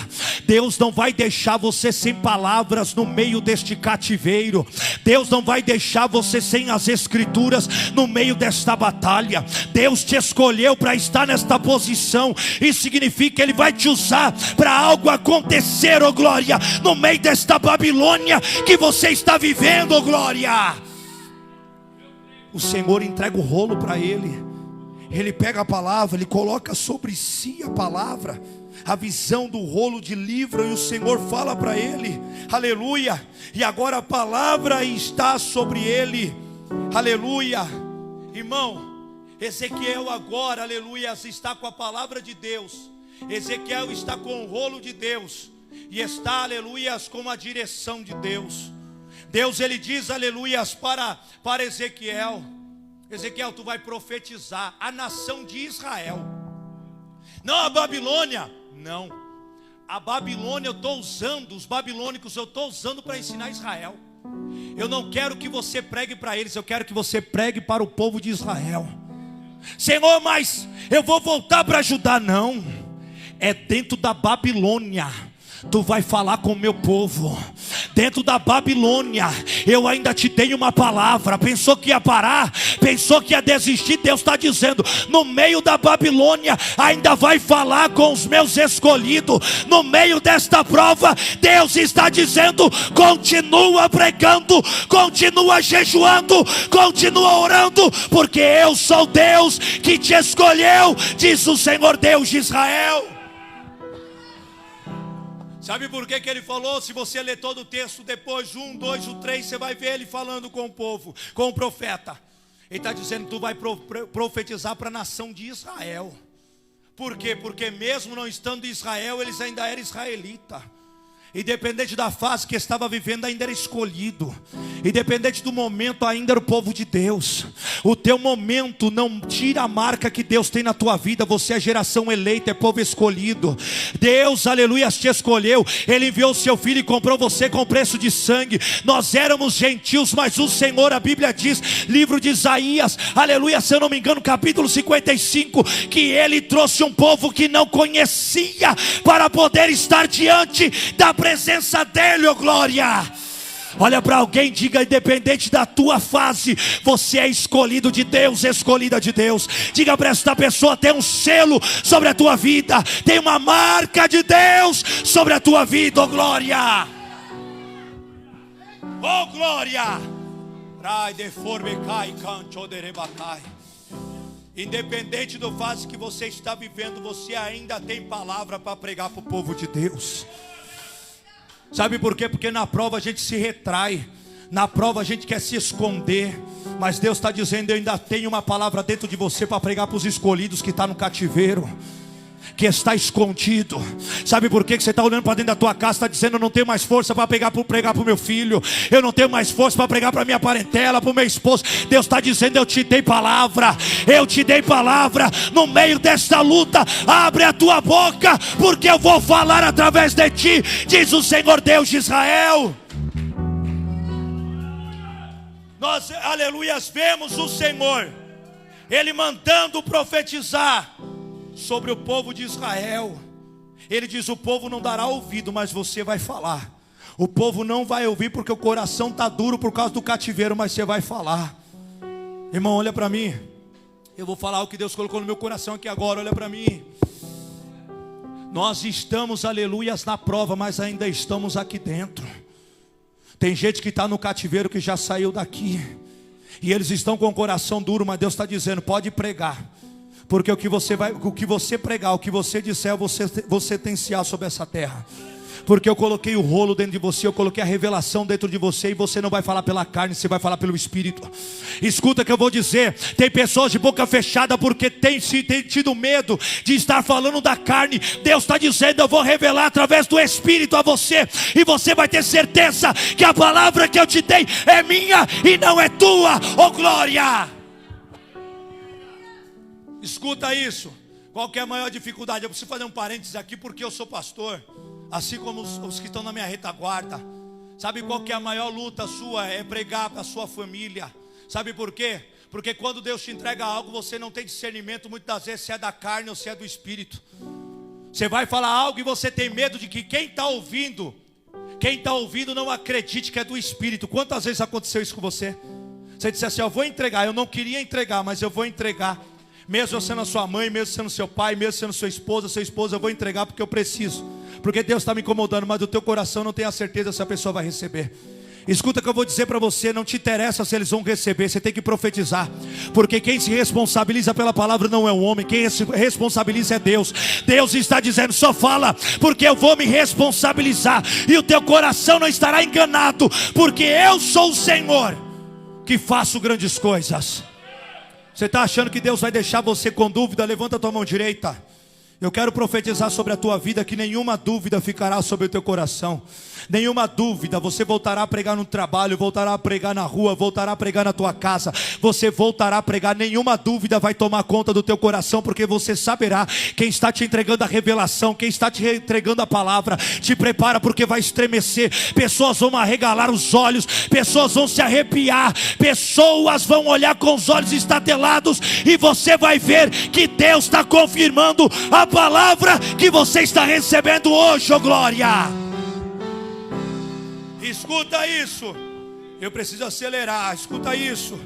Deus não vai deixar você sem palavras no meio deste cativeiro. Deus não vai deixar você sem as escrituras no meio desta batalha. Deus te escolheu para estar nesta posição. Isso significa que Ele vai te usar para algo acontecer, oh glória, no meio desta Babilônia que você está vivendo, oh glória. O Senhor entrega o rolo para ele. Ele pega a palavra, ele coloca sobre si a palavra, a visão do rolo de livro, e o Senhor fala para ele, aleluia. E agora a palavra está sobre ele, aleluia. Irmão, Ezequiel agora, aleluia, está com a palavra de Deus. Ezequiel está com o rolo de Deus, e está, aleluia, com a direção de Deus. Deus, ele diz, aleluias, para Ezequiel: Ezequiel, tu vai profetizar a nação de Israel, não a Babilônia. Não, a Babilônia eu estou usando, os babilônicos eu estou usando para ensinar Israel. Eu não quero que você pregue para eles, eu quero que você pregue para o povo de Israel. Senhor, mas eu vou voltar para Judá. Não, é dentro da Babilônia tu vai falar com o meu povo. Dentro da Babilônia eu ainda te tenho uma palavra. Pensou que ia parar? Pensou que ia desistir? Deus está dizendo, no meio da Babilônia ainda vai falar com os meus escolhidos. No meio desta prova, Deus está dizendo, continua pregando, continua jejuando, continua orando, porque eu sou Deus que te escolheu, diz o Senhor Deus de Israel. Sabe por que ele falou? Se você ler todo o texto, depois 1, 2, 3, você vai ver ele falando com o povo, com o profeta. Ele está dizendo, tu vai profetizar para a nação de Israel. Por quê? Porque mesmo não estando em Israel, eles ainda eram israelitas. Independente da fase que estava vivendo, ainda era escolhido. Independente do momento, ainda era o povo de Deus. O teu momento não tira a marca que Deus tem na tua vida. Você é geração eleita, é povo escolhido. Deus, aleluia, te escolheu. Ele enviou o seu filho e comprou você com preço de sangue. Nós éramos gentios, mas o Senhor, a Bíblia diz, livro de Isaías, aleluia, se eu não me engano, capítulo 55, que Ele trouxe um povo que não conhecia para poder estar diante da presença dele, oh glória. Olha para alguém, diga: independente da tua fase, você é escolhido de Deus, escolhida de Deus. Diga para esta pessoa: tem um selo sobre a tua vida, tem uma marca de Deus sobre a tua vida. Oh glória, oh glória. Independente do fase que você está vivendo, você ainda tem palavra para pregar para o povo de Deus. Sabe por quê? Porque na prova a gente se retrai, na prova a gente quer se esconder, mas Deus está dizendo: eu ainda tenho uma palavra dentro de você para pregar para os escolhidos que está no cativeiro, que está escondido. Sabe por quê? Que você está olhando para dentro da tua casa, está dizendo: eu não tenho mais força para pregar para o meu filho, eu não tenho mais força para pregar para minha parentela, para o meu esposo. Deus está dizendo: eu te dei palavra, eu te dei palavra. No meio desta luta, abre a tua boca, porque eu vou falar através de ti, diz o Senhor Deus de Israel. Nós, aleluias, vemos o Senhor, Ele mandando profetizar sobre o povo de Israel. Ele diz: o povo não dará ouvido, mas você vai falar. O povo não vai ouvir porque o coração está duro por causa do cativeiro, mas você vai falar. Irmão, olha para mim. Eu vou falar o que Deus colocou no meu coração aqui agora, olha para mim. Nós estamos, aleluias, na prova, mas ainda estamos aqui dentro. Tem gente que está no cativeiro que já saiu daqui, e eles estão com o coração duro, mas Deus está dizendo: pode pregar, porque o que você pregar, o que você disser, você sentenciar sobre essa terra. Porque eu coloquei o rolo dentro de você, eu coloquei a revelação dentro de você, e você não vai falar pela carne, você vai falar pelo Espírito. Escuta o que eu vou dizer. Tem pessoas de boca fechada porque tem tido medo de estar falando da carne. Deus está dizendo: eu vou revelar através do Espírito a você, e você vai ter certeza que a palavra que eu te dei é minha e não é tua. Oh glória! Escuta isso. Qual que é a maior dificuldade? Eu preciso fazer um parênteses aqui, porque eu sou pastor, assim como os que estão na minha retaguarda. Sabe qual que é a maior luta sua? É pregar para a sua família. Sabe por quê? Porque quando Deus te entrega algo, você não tem discernimento muitas das vezes se é da carne ou se é do Espírito. Você vai falar algo e você tem medo de que quem está ouvindo não acredite que é do Espírito. Quantas vezes aconteceu isso com você? Você disse assim: eu vou entregar, eu não queria entregar, mas eu vou entregar. Mesmo eu sendo a sua mãe, mesmo sendo seu pai, mesmo sendo sua esposa, eu vou entregar porque eu preciso. Porque Deus está me incomodando, mas do teu coração não tem a certeza se a pessoa vai receber. Escuta o que eu vou dizer para você: não te interessa se eles vão receber, você tem que profetizar. Porque quem se responsabiliza pela palavra não é o homem, quem se responsabiliza é Deus. Deus está dizendo: só fala, porque eu vou me responsabilizar, e o teu coração não estará enganado, porque eu sou o Senhor que faço grandes coisas. Você está achando que Deus vai deixar você com dúvida? Levanta a tua mão direita. Eu quero profetizar sobre a tua vida que nenhuma dúvida ficará sobre o teu coração. Nenhuma dúvida. Você voltará a pregar no trabalho, voltará a pregar na rua, voltará a pregar na tua casa. Você voltará a pregar. Nenhuma dúvida vai tomar conta do teu coração, porque você saberá quem está te entregando a revelação, quem está te entregando a palavra. Te prepara, porque vai estremecer. Pessoas vão arregalar os olhos, pessoas vão se arrepiar, pessoas vão olhar com os olhos estatelados, e você vai ver que Deus está confirmando a palavra que você está recebendo hoje. Oh glória! Escuta isso. Eu preciso acelerar. Escuta isso.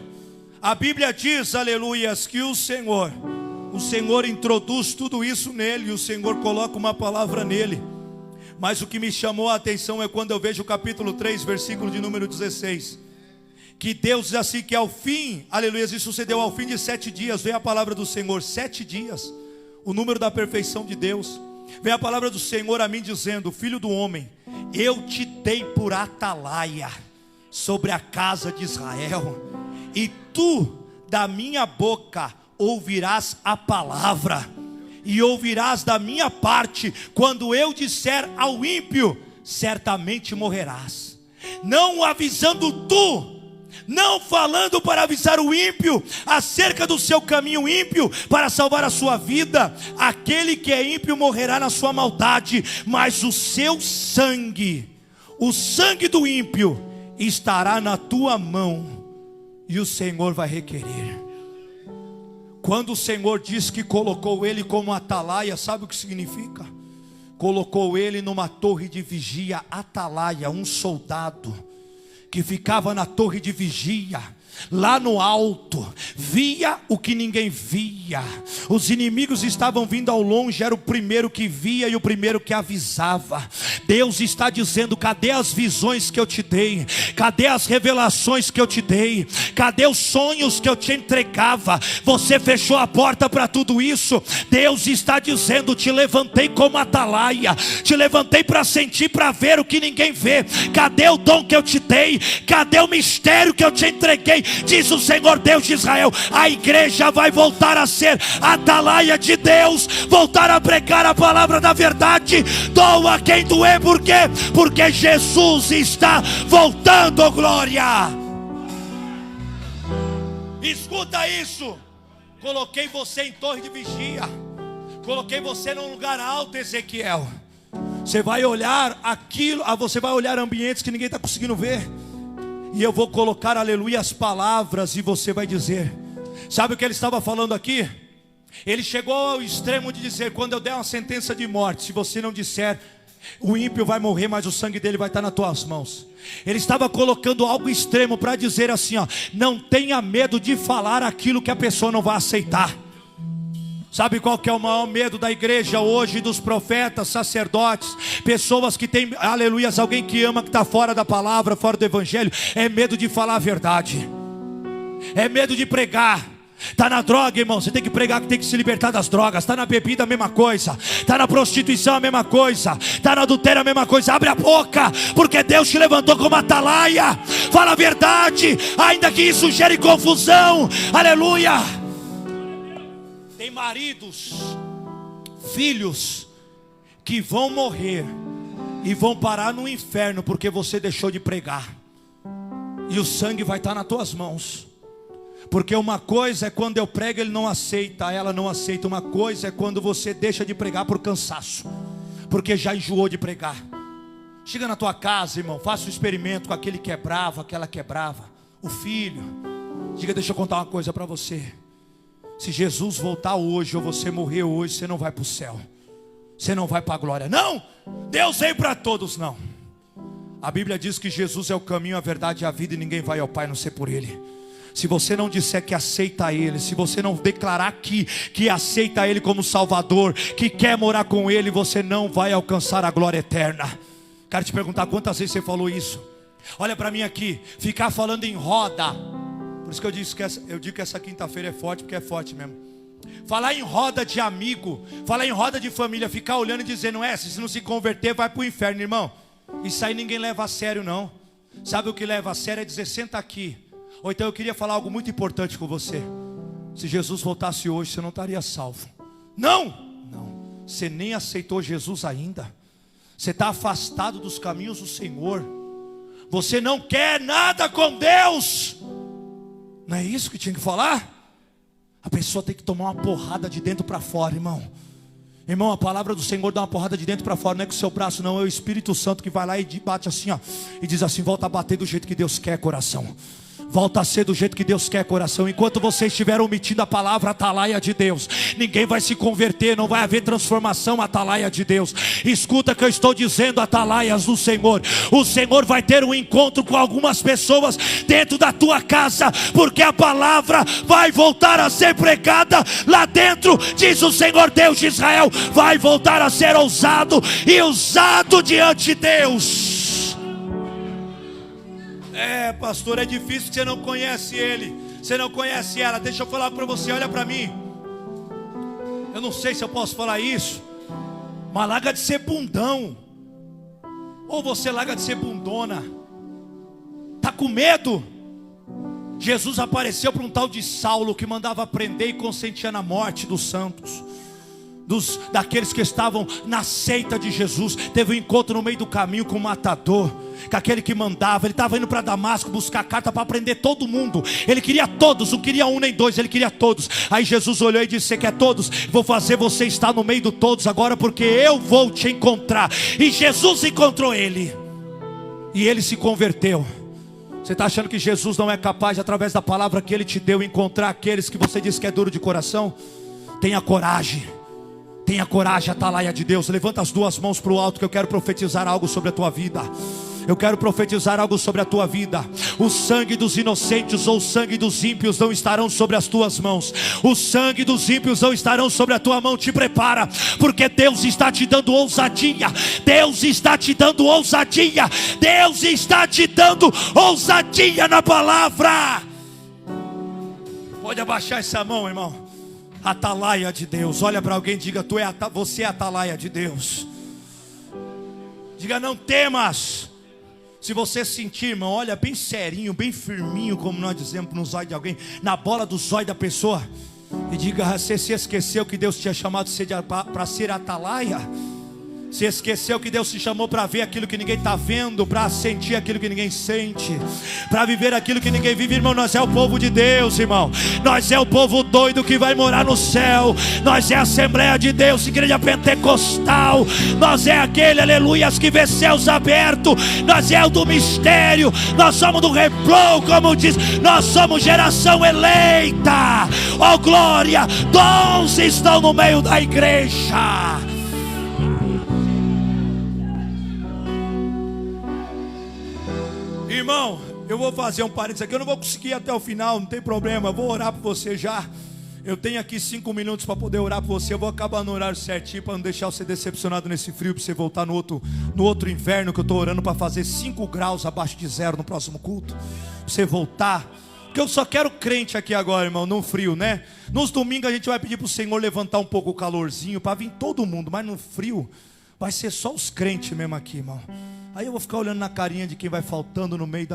A Bíblia diz, aleluias, que o Senhor introduz tudo isso nele, e o Senhor coloca uma palavra nele. Mas o que me chamou a atenção é quando eu vejo o capítulo 3, versículo de número 16, que Deus diz assim, que ao fim, aleluias, isso sucedeu ao fim de 7 dias, veio a palavra do Senhor. 7 dias, o número da perfeição de Deus. Veio a palavra do Senhor a mim dizendo: filho do homem, eu te dei por atalaia sobre a casa de Israel, e tu da minha boca ouvirás a palavra, e ouvirás da minha parte quando eu disser ao ímpio: certamente morrerás. Não avisando tu, não falando para avisar o ímpio acerca do seu caminho ímpio para salvar a sua vida. Aquele que é ímpio morrerá na sua maldade, mas o seu sangue, o sangue do ímpio, estará na tua mão, e o Senhor vai requerer. Quando o Senhor diz que colocou ele como atalaia, sabe o que significa? Colocou ele numa torre de vigia, atalaia, um soldado que ficava na torre de vigia, lá no alto, via o que ninguém via. Os inimigos estavam vindo ao longe, era o primeiro que via e o primeiro que avisava. Deus está dizendo: cadê as visões que eu te dei? Cadê as revelações que eu te dei? Cadê os sonhos que eu te entregava? Você fechou a porta para tudo isso. Deus está dizendo: te levantei como atalaia, te levantei para sentir, para ver o que ninguém vê. Cadê o dom que eu te dei? Cadê o mistério que eu te entreguei? Diz o Senhor Deus de Israel: a igreja vai voltar a ser a atalaia de Deus, voltar a pregar a palavra da verdade. Doa quem doer, por quê? Porque Jesus está voltando, glória. Escuta isso. Coloquei você em torre de vigia, coloquei você num lugar alto, Ezequiel. Você vai olhar aquilo, você vai olhar ambientes que ninguém está conseguindo ver. E eu vou colocar, aleluia, as palavras, e você vai dizer. Sabe o que ele estava falando aqui? Ele chegou ao extremo de dizer: quando eu der uma sentença de morte, se você não disser, o ímpio vai morrer, mas o sangue dele vai estar nas tuas mãos. Ele estava colocando algo extremo para dizer assim, ó: não tenha medo de falar aquilo que a pessoa não vai aceitar. Sabe qual que é o maior medo da igreja hoje, dos profetas, sacerdotes, pessoas que têm, aleluias, alguém que ama, que está fora da palavra, fora do evangelho? É medo de falar a verdade, é medo de pregar. Está na droga, irmão, você tem que pregar que tem que se libertar das drogas. Está na bebida, a mesma coisa. Está na prostituição, a mesma coisa. Está no adultério, a mesma coisa. Abre a boca, porque Deus te levantou como atalaia. Fala a verdade, ainda que isso gere confusão. Aleluia. Tem maridos, filhos que vão morrer e vão parar no inferno porque você deixou de pregar. E o sangue vai estar nas tuas mãos. Porque uma coisa é quando eu prego, ele não aceita, ela não aceita. Uma coisa é quando você deixa de pregar por cansaço, porque já enjoou de pregar. Chega na tua casa, irmão, faça um experimento com aquele que é bravo, aquela que é brava, o filho. Diga: deixa eu contar uma coisa para você. Se Jesus voltar hoje, ou você morrer hoje, você não vai para o céu, você não vai para a glória. Não, Deus veio para todos, não. A Bíblia diz que Jesus é o caminho, a verdade e a vida, e ninguém vai ao Pai a não ser por Ele. Se você não disser que aceita Ele, se você não declarar que aceita Ele como Salvador, que quer morar com Ele, você não vai alcançar a glória eterna. Quero te perguntar, quantas vezes você falou isso? Olha para mim aqui, ficar falando em roda. Por isso que eu digo que essa quinta-feira é forte, porque é forte mesmo. Falar em roda de amigo, falar em roda de família, ficar olhando e dizendo: se não se converter vai para o inferno, irmão. Isso aí ninguém leva a sério, não. Sabe o que leva a sério? É dizer: senta aqui. Ou então: eu queria falar algo muito importante com você. Se Jesus voltasse hoje, você não estaria salvo. Não, você nem aceitou Jesus ainda. Você está afastado dos caminhos do Senhor. Você não quer nada com Deus. Não é isso que tinha que falar? A pessoa tem que tomar uma porrada de dentro para fora, irmão. Irmão, a palavra do Senhor dá uma porrada de dentro para fora. Não é com o seu braço, não. É o Espírito Santo que vai lá e bate assim, ó, e diz assim: volta a bater do jeito que Deus quer, coração. Volta a ser do jeito que Deus quer, coração. Enquanto você estiver omitindo a palavra atalaia de Deus, ninguém vai se converter, não vai haver transformação, atalaia de Deus. Escuta que eu estou dizendo, atalaias do Senhor. O Senhor vai ter um encontro com algumas pessoas dentro da tua casa, porque a palavra vai voltar a ser pregada lá dentro, diz o Senhor Deus de Israel. Vai voltar a ser ousado e usado diante de Deus. Pastor, é difícil que você não conhece ele, você não conhece ela. Deixa eu falar para você, olha para mim. Eu não sei se eu posso falar isso, mas larga de ser bundão, ou você larga de ser bundona. Tá com medo? Jesus apareceu para um tal de Saulo, que mandava prender e consentia na morte dos santos, daqueles que estavam na seita de Jesus. Teve um encontro no meio do caminho com o matador, com aquele que mandava. Ele estava indo para Damasco buscar carta para prender todo mundo. Ele queria todos, não queria um nem dois, ele queria todos. Aí Jesus olhou e disse: você quer todos? Vou fazer você estar no meio de todos agora, porque eu vou te encontrar. E Jesus encontrou ele, e ele se converteu. Você está achando que Jesus não é capaz, através da palavra que Ele te deu, encontrar aqueles que você diz que é duro de coração? Tenha coragem. Tenha coragem, atalaia de Deus. Levanta as duas mãos para o alto, que eu quero profetizar algo sobre a tua vida. Eu quero profetizar algo sobre a tua vida. O sangue dos inocentes ou o sangue dos ímpios não estarão sobre as tuas mãos. O sangue dos ímpios não estarão sobre a tua mão. Te prepara, porque Deus está te dando ousadia. Deus está te dando ousadia. Deus está te dando ousadia na palavra. Pode abaixar essa mão, irmão. Atalaia de Deus. Olha para alguém e diga: você é a atalaia de Deus. Diga: não temas. Se você sentir, irmão, olha bem serinho, bem firminho, como nós dizemos no zóio de alguém, na bola do zóio da pessoa, e diga: você se esqueceu que Deus tinha chamado você para ser atalaia? Se esqueceu que Deus te chamou para ver aquilo que ninguém está vendo, para sentir aquilo que ninguém sente, para viver aquilo que ninguém vive, irmão. Nós é o povo de Deus, irmão. Nós é o povo doido que vai morar no céu. Nós é a Assembleia de Deus, igreja pentecostal. Nós é aquele, aleluias, que vê céus abertos. Nós é o do mistério. Nós somos do replô, como diz. Nós somos geração eleita. Oh glória, dons estão no meio da igreja. Irmão, eu vou fazer um parênteses aqui. Eu não vou conseguir ir até o final, não tem problema. Eu vou orar por você já. Eu tenho aqui 5 minutos para poder orar por você. Eu vou acabar no horário certinho, para não deixar você decepcionado nesse frio, para você voltar no outro inverno, que eu estou orando para fazer 5 graus abaixo de zero no próximo culto. Para você voltar. Porque eu só quero crente aqui agora, irmão, no frio, né? Nos domingos a gente vai pedir para o Senhor levantar um pouco o calorzinho, para vir todo mundo. Mas no frio vai ser só os crentes mesmo aqui, irmão. Aí eu vou ficar olhando na carinha de quem vai faltando no meio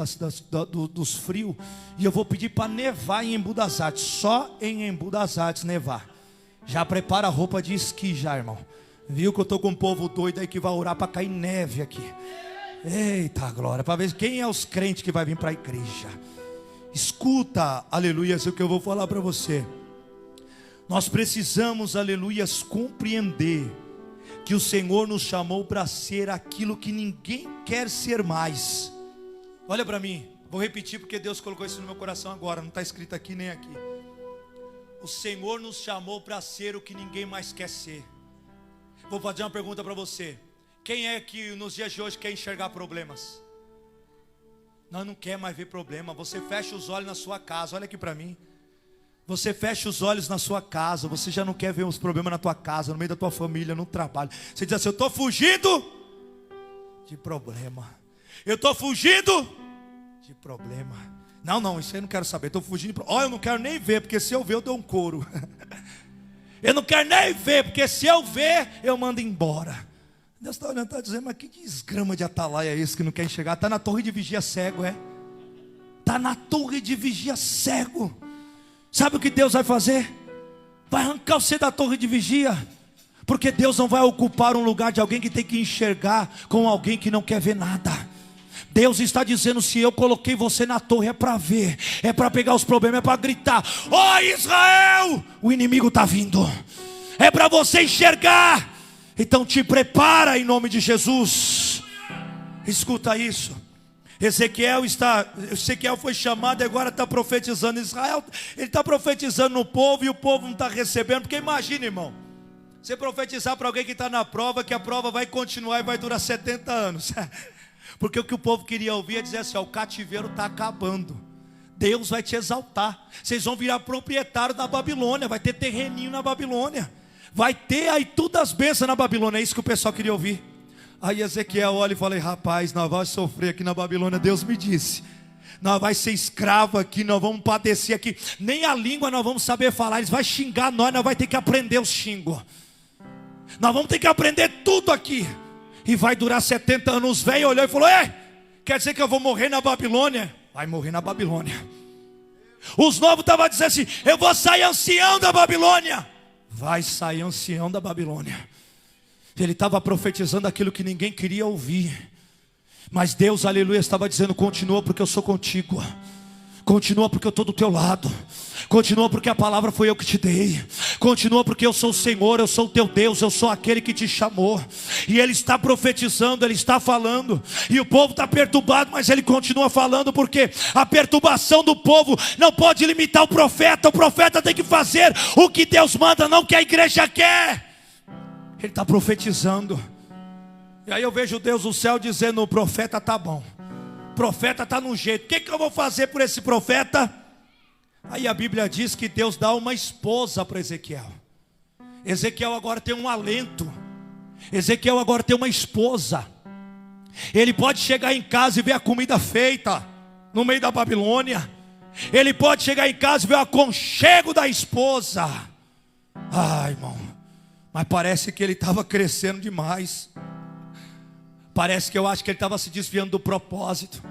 dos frios. E eu vou pedir para nevar em Embu das Artes. Só em Embu das Artes nevar. Já prepara a roupa de esqui já, irmão. Viu que eu estou com um povo doido aí que vai orar para cair neve aqui. Eita glória, para ver quem é os crentes que vai vir para a igreja. Escuta, aleluias, o que eu vou falar para você. Nós precisamos, aleluias, compreender que o Senhor nos chamou para ser aquilo que ninguém quer ser mais. Olha para mim, vou repetir porque Deus colocou isso no meu coração agora, não está escrito aqui nem aqui. O Senhor nos chamou para ser o que ninguém mais quer ser. Vou fazer uma pergunta para você. Quem é que nos dias de hoje quer enxergar problemas? Não quer mais ver problema. Você fecha os olhos na sua casa, olha aqui para mim. Você fecha os olhos na sua casa. Você já não quer ver os problemas na tua casa, no meio da tua família, no trabalho. Você diz assim: eu estou fugindo de problema. Eu estou fugindo de problema. Não, isso aí eu não quero saber. Estou fugindo de problema. Eu não quero nem ver, porque se eu ver eu dou um couro. Eu não quero nem ver, porque se eu ver eu mando embora. Deus está olhando, está dizendo: mas que desgrama de atalaia é esse que não quer enxergar? Está na torre de vigia cego, é? Está na torre de vigia cego. Sabe o que Deus vai fazer? Vai arrancar você da torre de vigia. Porque Deus não vai ocupar um lugar de alguém que tem que enxergar com alguém que não quer ver nada. Deus está dizendo: se eu coloquei você na torre é para ver, é para pegar os problemas, é para gritar: ó Israel, o inimigo está vindo. É para você enxergar. Então te prepara em nome de Jesus. Escuta isso. Ezequiel foi chamado e agora está profetizando. Israel, ele está profetizando no povo e o povo não está recebendo. Porque imagina, irmão, você profetizar para alguém que está na prova, que a prova vai continuar e vai durar 70 anos. Porque o que o povo queria ouvir é dizer assim: ó, o cativeiro está acabando, Deus vai te exaltar, vocês vão virar proprietário da Babilônia, vai ter terreninho na Babilônia, vai ter aí todas as bênçãos na Babilônia. É isso que o pessoal queria ouvir. Aí Ezequiel olha e fala: rapaz, nós vamos sofrer aqui na Babilônia. Deus me disse: nós vamos ser escravo aqui, nós vamos padecer aqui. Nem a língua nós vamos saber falar. Eles vão xingar nós vamos ter que aprender os xingos. Nós vamos ter que aprender tudo aqui. E vai durar 70 anos. O velho olhou e falou: quer dizer que eu vou morrer na Babilônia? Vai morrer na Babilônia. Os novos estavam dizendo assim: eu vou sair ancião da Babilônia. Vai sair ancião da Babilônia. Ele estava profetizando aquilo que ninguém queria ouvir. Mas Deus, aleluia, estava dizendo: continua porque eu sou contigo. Continua porque eu estou do teu lado. Continua porque a palavra foi eu que te dei. Continua porque eu sou o Senhor, eu sou o teu Deus, eu sou aquele que te chamou. E ele está profetizando, ele está falando. E o povo está perturbado, mas ele continua falando. Porque a perturbação do povo não pode limitar o profeta. O profeta tem que fazer o que Deus manda, não o que a igreja quer. Ele está profetizando. E aí eu vejo Deus do céu dizendo: o profeta tá bom, o profeta tá no jeito, o que eu vou fazer por esse profeta? Aí a Bíblia diz que Deus dá uma esposa para Ezequiel. Ezequiel agora tem um alento. Ezequiel agora tem uma esposa. Ele pode chegar em casa e ver a comida feita no meio da Babilônia. Ele pode chegar em casa e ver o aconchego da esposa. Ai, irmão, mas parece que ele estava crescendo demais. Parece que eu acho que ele estava se desviando do propósito.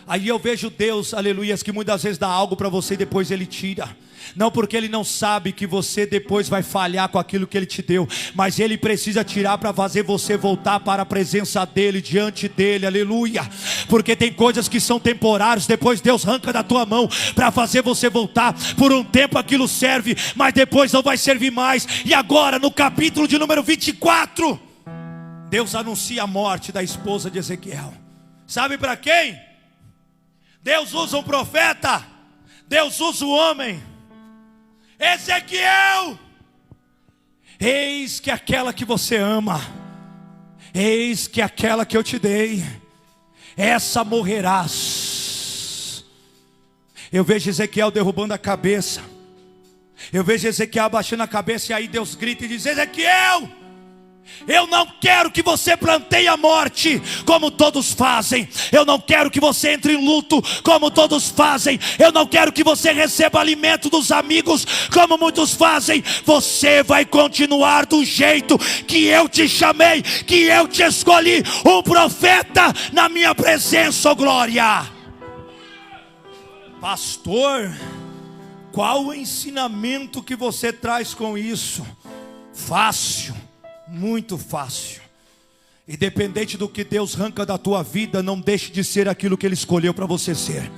Aí eu vejo Deus, aleluias, que muitas vezes dá algo para você e depois Ele tira. Não porque Ele não sabe que você depois vai falhar com aquilo que Ele te deu, mas Ele precisa tirar para fazer você voltar para a presença dEle, diante dEle, aleluia. Porque tem coisas que são temporárias, depois Deus arranca da tua mão para fazer você voltar. Por um tempo aquilo serve, mas depois não vai servir mais. E agora no capítulo de número 24, Deus anuncia a morte da esposa de Ezequiel. Sabe para quem? Deus usa um profeta, Deus usa o homem. Ezequiel, eis que aquela que você ama, eis que aquela que eu te dei, essa morrerás. Eu vejo Ezequiel derrubando a cabeça, eu vejo Ezequiel abaixando a cabeça, e aí Deus grita e diz: Ezequiel, eu não quero que você planteie a morte como todos fazem. Eu não quero que você entre em luto como todos fazem. Eu não quero que você receba alimento dos amigos como muitos fazem. Você vai continuar do jeito que eu te chamei, que eu te escolhi, um profeta na minha presença, oh glória. Pastor, qual o ensinamento que você traz com isso? Fácil, muito fácil. Independente do que Deus arranca da tua vida, não deixe de ser aquilo que Ele escolheu para você ser.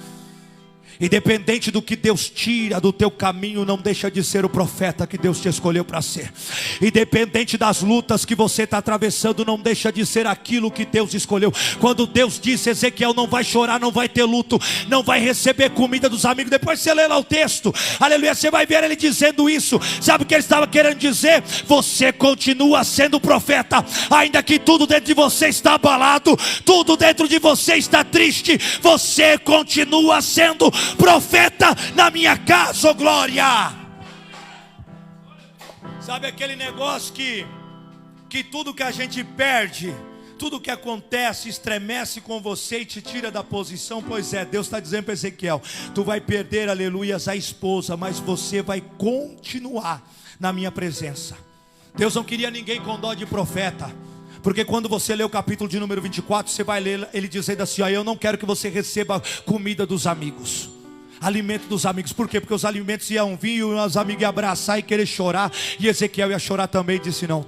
Independente do que Deus tira do teu caminho, não deixa de ser o profeta que Deus te escolheu para ser. Independente das lutas que você está atravessando, não deixa de ser aquilo que Deus escolheu. Quando Deus disse: Ezequiel não vai chorar, não vai ter luto, não vai receber comida dos amigos. Depois você lê lá o texto, aleluia, você vai ver ele dizendo isso. Sabe o que ele estava querendo dizer? Você continua sendo profeta, ainda que tudo dentro de você está abalado, tudo dentro de você está triste, você continua sendo profeta na minha casa, oh glória. Sabe aquele negócio que tudo que a gente perde, tudo que acontece estremece com você e te tira da posição? Pois é, Deus está dizendo para Ezequiel: tu vai perder, aleluias, a esposa, mas você vai continuar na minha presença. Deus não queria ninguém com dó de profeta, porque quando você lê o capítulo de número 24, você vai ler ele dizendo assim: ó, eu não quero que você receba comida dos amigos, alimento dos amigos. Por quê? Porque os alimentos iam vir e os amigos iam abraçar e querer chorar, e Ezequiel ia chorar também. E disse: não,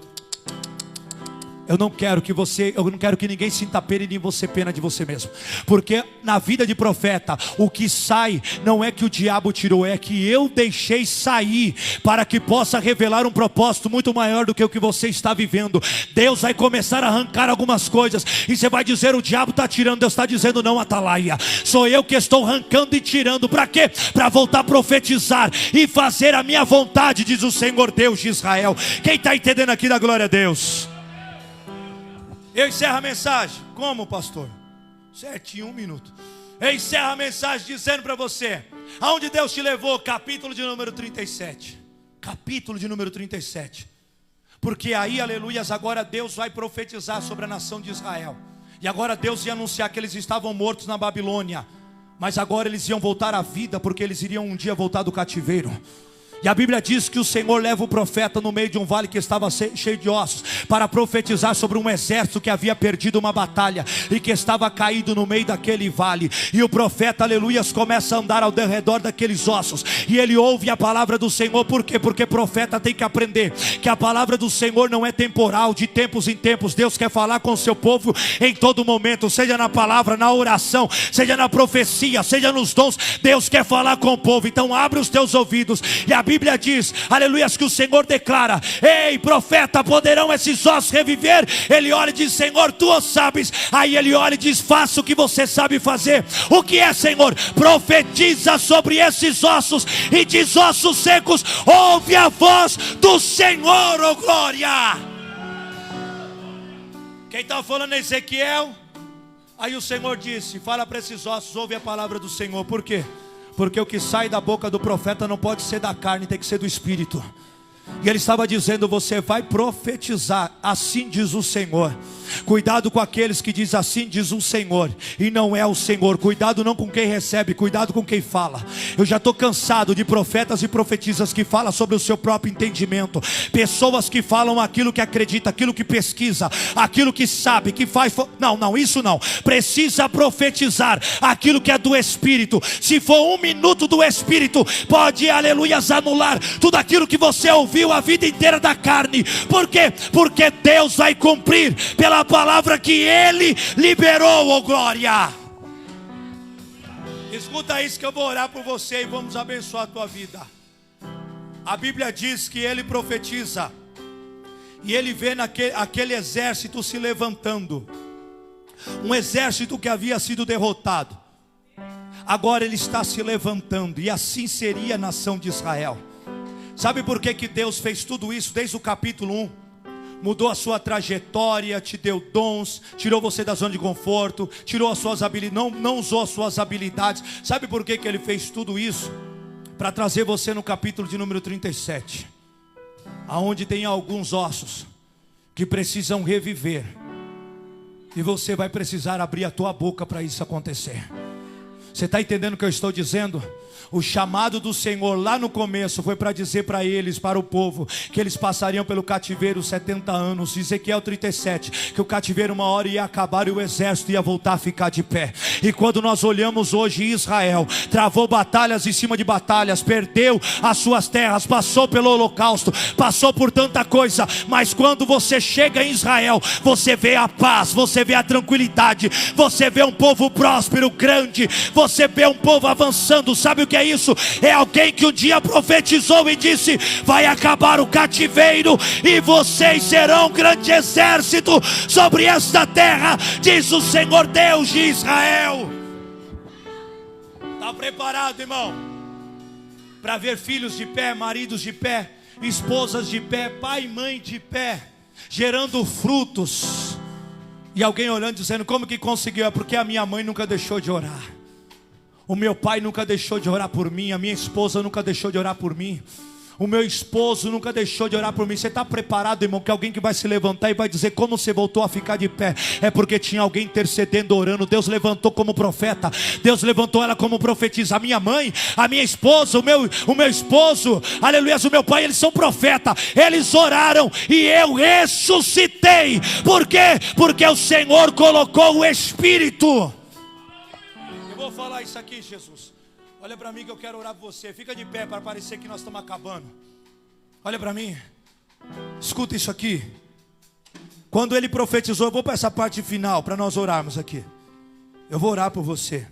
eu não quero que ninguém sinta pena e nem você pena de você mesmo. Porque na vida de profeta, o que sai não é que o diabo tirou, é que eu deixei sair, para que possa revelar um propósito muito maior do que o que você está vivendo. Deus vai começar a arrancar algumas coisas, e você vai dizer: o diabo está tirando. Deus está dizendo: não, Atalaia, sou eu que estou arrancando e tirando. Para quê? Para voltar a profetizar e fazer a minha vontade, diz o Senhor Deus de Israel. Quem está entendendo aqui, da glória a Deus? Eu encerro a mensagem. Como, pastor? Certinho, 1 minuto. Eu encerro a mensagem dizendo para você: aonde Deus te levou? Capítulo de número 37. Capítulo de número 37. Porque aí, aleluias, agora Deus vai profetizar sobre a nação de Israel. E agora Deus ia anunciar que eles estavam mortos na Babilônia, mas agora eles iam voltar à vida, porque eles iriam um dia voltar do cativeiro. E a Bíblia diz que o Senhor leva o profeta no meio de um vale que estava cheio de ossos, para profetizar sobre um exército que havia perdido uma batalha e que estava caído no meio daquele vale. E o profeta, aleluias, começa a andar ao redor daqueles ossos, e ele ouve a palavra do Senhor. Por quê? Porque profeta tem que aprender que a palavra do Senhor não é temporal. De tempos em tempos Deus quer falar com o seu povo em todo momento, seja na palavra, na oração, seja na profecia, seja nos dons. Deus quer falar com o povo. Então abre os teus ouvidos. E a Bíblia diz, aleluias, que o Senhor declara: ei, profeta, poderão esses ossos reviver? Ele olha e diz: Senhor, tu o sabes. Aí ele olha e diz: faça o que você sabe fazer. O que é, Senhor? Profetiza sobre esses ossos e diz: ossos secos, ouve a voz do Senhor, oh glória. Quem está falando é Ezequiel. Aí o Senhor disse: fala para esses ossos, ouve a palavra do Senhor. Por quê? Porque o que sai da boca do profeta não pode ser da carne, tem que ser do Espírito. E ele estava dizendo: você vai profetizar, assim diz o Senhor. Cuidado com aqueles que dizem assim diz o Senhor e não é o Senhor. Cuidado não com quem recebe, cuidado com quem fala. Eu já estou cansado de profetas e profetisas que falam sobre o seu próprio entendimento. Pessoas que falam aquilo que acredita, aquilo que pesquisa, aquilo que sabe, que faz. Não, isso não. Precisa profetizar aquilo que é do Espírito. Se for 1 minuto do Espírito, pode, aleluias, anular tudo aquilo que você ouviu a vida inteira da carne. Por quê? Porque Deus vai cumprir pela palavra que Ele liberou, oh glória. Escuta isso que eu vou orar por você e vamos abençoar a tua vida. A Bíblia diz que Ele profetiza e Ele vê aquele exército se levantando. Um exército que havia sido derrotado, agora ele está se levantando. E assim seria a nação de Israel. Sabe por que Deus fez tudo isso desde o capítulo 1? Mudou a sua trajetória, te deu dons, tirou você da zona de conforto, tirou as suas habilidades, não usou as suas habilidades. Sabe por que Ele fez tudo isso? Para trazer você no capítulo de número 37, aonde tem alguns ossos que precisam reviver, e você vai precisar abrir a tua boca para isso acontecer. Você está entendendo o que eu estou dizendo? O chamado do Senhor lá no começo foi para dizer para eles, para o povo, que eles passariam pelo cativeiro 70 anos. Ezequiel 37, que o cativeiro uma hora ia acabar e o exército ia voltar a ficar de pé. E quando nós olhamos hoje, Israel travou batalhas em cima de batalhas, perdeu as suas terras, passou pelo holocausto, passou por tanta coisa. Mas quando você chega em Israel, você vê a paz, você vê a tranquilidade, você vê um povo próspero, grande, você vê um povo avançando. Sabe o que é isso? É alguém que um dia profetizou e disse: vai acabar o cativeiro e vocês serão um grande exército sobre esta terra, diz o Senhor Deus de Israel. Está preparado, irmão, para ver filhos de pé, maridos de pé, esposas de pé, pai e mãe de pé, gerando frutos? E alguém olhando dizendo: como que conseguiu? É porque a minha mãe nunca deixou de orar, o meu pai nunca deixou de orar por mim, a minha esposa nunca deixou de orar por mim, o meu esposo nunca deixou de orar por mim. Você está preparado, irmão, que alguém que vai se levantar e vai dizer: como você voltou a ficar de pé? É porque tinha alguém intercedendo, orando. Deus levantou como profeta, Deus levantou ela como profetisa. A minha mãe, a minha esposa, o meu esposo, aleluia, o meu pai, eles são profeta. Eles oraram e eu ressuscitei. Por quê? Porque o Senhor colocou o Espírito. Vou falar isso aqui, Jesus. Olha para mim que eu quero orar por você. Fica de pé para parecer que nós estamos acabando. Olha para mim. Escuta isso aqui. Quando ele profetizou, eu vou para essa parte final para nós orarmos aqui. Eu vou orar por você.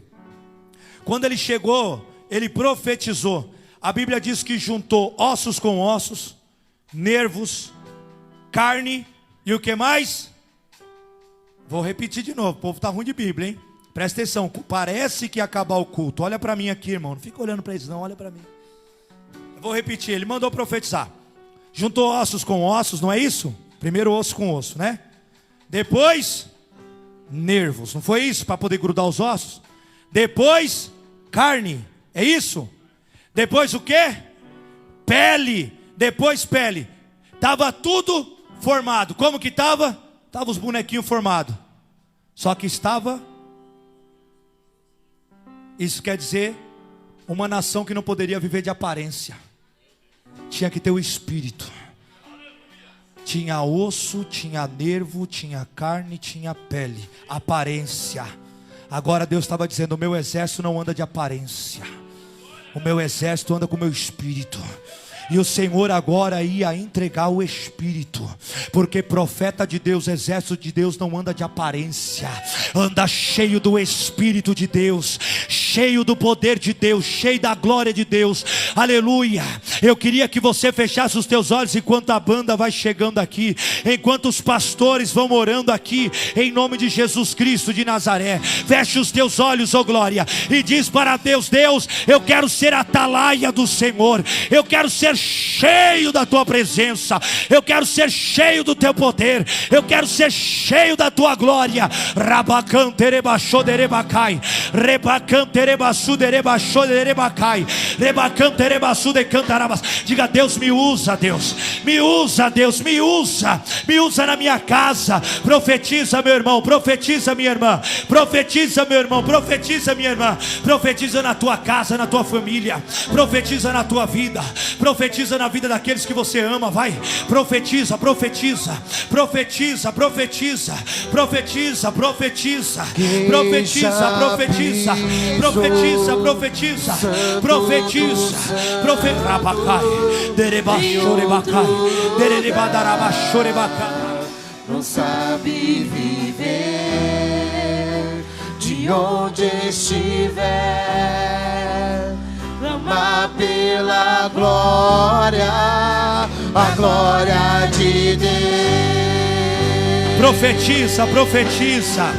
Quando ele chegou, ele profetizou. A Bíblia diz que juntou ossos com ossos, nervos, carne e o que mais? Vou repetir de novo. O povo está ruim de Bíblia, hein? Presta atenção, parece que ia acabar o culto. Olha para mim aqui, irmão, não fica olhando para eles não, olha para mim. Eu vou repetir, ele mandou profetizar. Juntou ossos com ossos, não é isso? Primeiro osso com osso, né? Depois, nervos, não foi isso? Para poder grudar os ossos. Depois, carne, é isso? Depois o quê? Pele, depois pele. Estava tudo formado. Como que estava? Estava os bonequinhos formados. Só que estava... Isso quer dizer uma nação que não poderia viver de aparência. Tinha que ter o espírito. Tinha osso, tinha nervo, tinha carne, tinha pele. Aparência. Agora Deus estava dizendo: o meu exército não anda de aparência, o meu exército anda com o meu espírito. E o Senhor agora ia entregar o Espírito, porque profeta de Deus, exército de Deus não anda de aparência, anda cheio do Espírito de Deus, cheio do poder de Deus, cheio da glória de Deus, aleluia. Eu queria que você fechasse os teus olhos enquanto a banda vai chegando aqui, enquanto os pastores vão orando aqui, em nome de Jesus Cristo de Nazaré. Feche os teus olhos, ó glória, e diz para Deus: Deus, eu quero ser atalaia do Senhor, eu quero ser cheio da tua presença, eu quero ser cheio do teu poder, eu quero ser cheio da tua glória. Rabacanterebaxoderebacai, rebacanterebassuderebachodirebacai, rebacanterebassudecantarabas. Diga: Deus, me usa, Deus, me usa, Deus, me usa na minha casa. Profetiza, meu irmão, profetiza, minha irmã, profetiza, meu irmão, profetiza, minha irmã, profetiza na tua casa, na tua família, profetiza na tua vida, profetiza na vida daqueles que você ama. Vai, profetiza, profetiza, profetiza, profetiza, profetiza, profetiza, profetiza, profetiza, profetiza, profetiza, profetiza, profetizabacai, derebachoribacai, derebadarabachoribacai. Não sabe viver de onde estiver, clama pela glória, a glória de Deus. Profetiza, profetiza,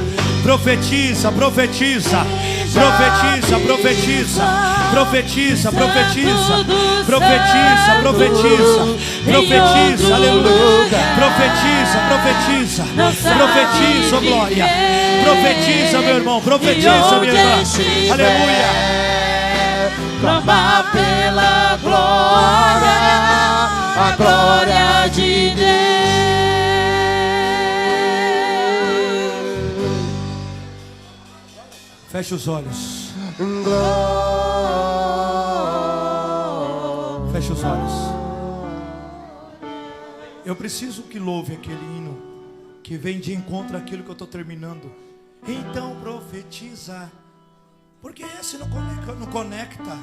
profetiza, profetiza, profetiza, profetiza, profetiza, profetiza, profetiza, profetiza, profetiza, aleluia, profetiza, profetiza, profetiza, glória, profetiza, meu irmão, profetiza, minha irmã, aleluia. Clama pela glória, a glória de Deus. Feche os olhos. Feche os olhos. Eu preciso que louve aquele hino que vem de encontro àquilo que eu estou terminando. Então profetiza, porque esse não conecta.